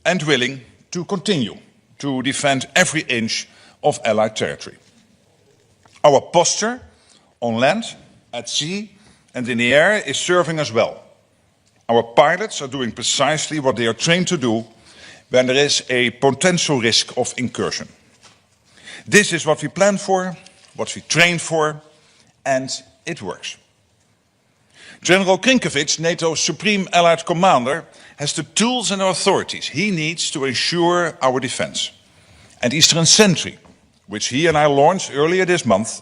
and willing to continue to defend every inch of Allied territory. Our posture on land, at sea and in the air is serving us well. Our pilots are doing precisely what they are trained to do when there is a potential risk of incursion. This is what we plan for, what we train for, and it works. General Krinkevich, NATO's Supreme Allied Commander, has the tools and authorities he needs to ensure our defense. And Eastern Sentry, which he and I launched earlier this month,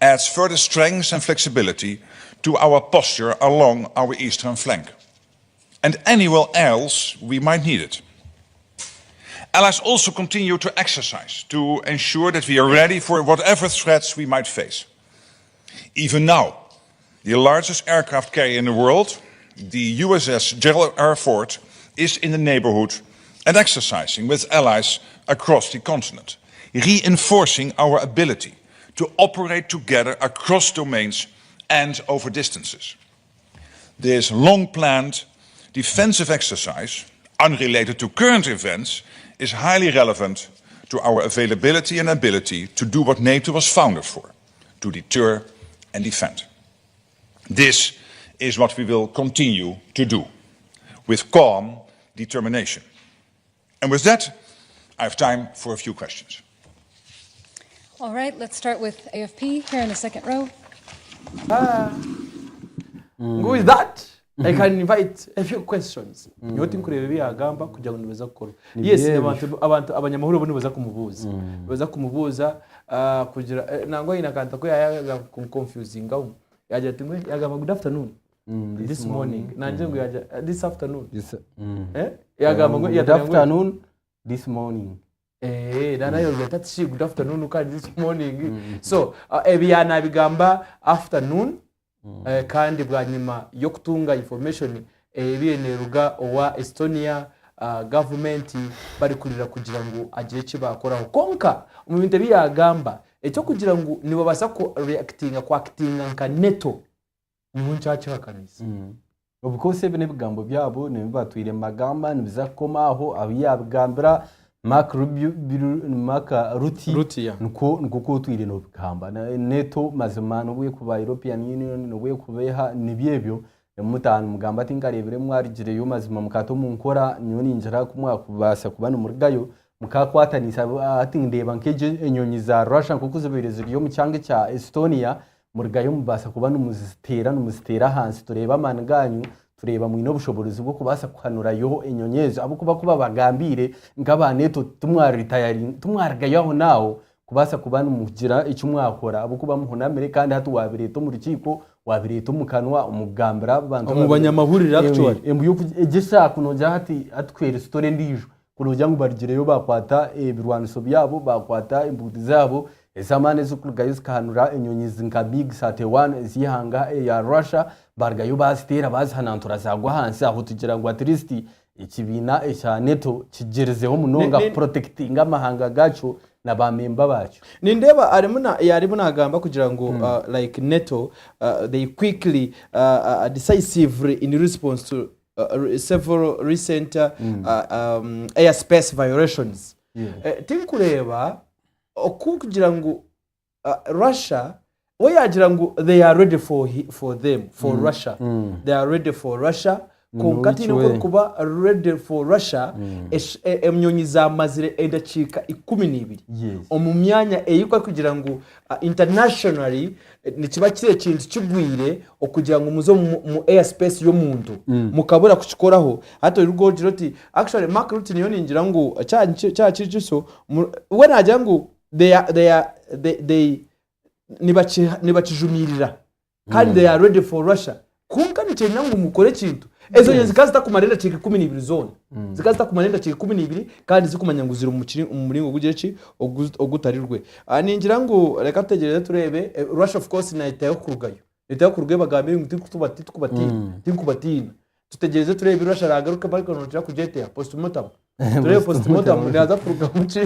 adds further strength and flexibility to our posture along our eastern flank. And anywhere else we might need it. Allies also continue to exercise to ensure that we are ready for whatever threats we might face. Even now, the largest aircraft carrier in the world, the USS Gerald R. Ford, is in the neighborhood and exercising with allies across the continent, reinforcing our ability to operate together across domains and over distances. This long-planned defensive exercise, unrelated to current events, is highly relevant to our availability and ability to do what NATO was founded for, to deter and defend. This is what we will continue to do, with calm determination. And with that, I have time for a few questions. All right, let's start with AFP here in the second row. With that, I can invite a few questions. Nyoti nkurebe byagamba kugira ngo nibeza gukora. Yes, abantu abanyamahoro bone baza kumubuza. Baza kumubuza kugira nangwa inakanta ko yaga confusing aho. Yaje ati ngwe yagamba good afternoon. This morning. Nanje ngo yaje this afternoon. Yagamba ngo good afternoon this morning. Dana yo gatati good afternoon kandi this morning. So ebiyana bigamba afternoon. Kandi bwa nyuma yo kutunga information biyeneruga owa Estonia government bari kurira kugira ngo agire kibakoraho konka mu binte byagamba ecyo kugira ngo nibo basa ko reactinga kwa actinga nka neto mu ncaca hakanisa ubukose bene bigambo byabo ne batwire magamba nibiza komaho abiyabgambira Mark Ruti nuko twire no bigamba neto mazimano bwe kuba European Union no bwe kubeha nibyebyo mutanu mugamba tingarebere mwarigire yo mazima mukato munkora nyoni njara kumwa kubasa kubana murigayo mukakwatanisa ati ndeba nkeje enyonyi za Russia kuko zibireze yo mu cyange cya Estonia murigayo mubasa kubana umuzitera hansi tureba amanganyu tureba mu ino bushobozi bwo kubasa kuhanura yo enyonyezo abo kuba bagambire ngabaneto tumwaragayo nawo kubasa kubana umugira icyo mwakora abo kuba muhonamere kandi hatu wabireto mu rukiko wabireto mukanwa umugambira abantu mu banyamahurira actually embuyo egisa kunoja hati atwere story ndijo kunoja ngo barigireyo bakwata ebirwaniso byabo bakwata imbuzi zabo ezamane zukugayo zikahanura enyonyizi nka big sate 1 zihanga ya Russia bargayo bazitera bazihanantura zagwa hansi aho tugira ngo at least ikibina esha neto kigerezeho munonga protecting amahanga gacho na bamemba bacho nindeba arimo nagamba kugira ngo like neto they quickly decisively in response to several recent airspace violations tinkureba okugira ngo Russia we yagira ngo they are ready for them for Russia they are ready for Russia konkati no kuba ready for Russia emnyonyi za mazire edacika 12 omu myanya eyikwa kugira ngo internationally nikiba kire kintu kigwire okugira ngo muzo mu airspace yo muntu mukabura kuchikoraho hato rugo jiroti actually Mark Rutte niyo ningira ngo cya kijiso we nagira ngo they nibachijumirira kandi they are ready for Russia kunka nicyena ngo mukore kintu ezo nyenzi kazita kumarenda chiki 12 zone zikazita kumarenda chiki 12 kandi zikumanya ngo ziri umuringo gugireki ogutarirwe ningira ngo reka tutegereze turebe Russia of course naitayo kurugayo bagambira ngo tikubatina tutegereze turebe Russia ragaruka bariko notira kujete postmortem turebe postmortem ndaza kuruga muci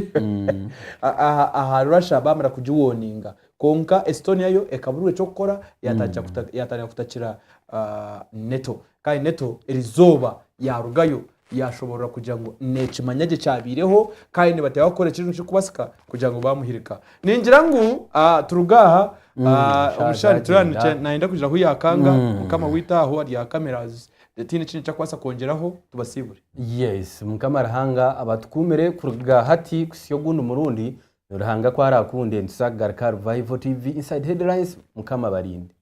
aha Russia bamara kujiwoninga konka Estonia yo ekaburuwe cyo gukora yatanya kutakira neto kandi neto erizoba yarugayo yashobora kugira ngo nekimanyage cyabireho kandi bateye bakora ikintu cyo kubasika kugira ngo bamuhirika ningira ngo turugaha umushari turane naenda kugira aho yakanga kama witaho ari ya cameras tini kintu cyakwasa kongeraho tubasibure yes mukamarahanga abatukumere kuruga hati kusiyo gundu murundi urahanga kwa rakunde ntsagarika Revival TV inside headlines mukama barinde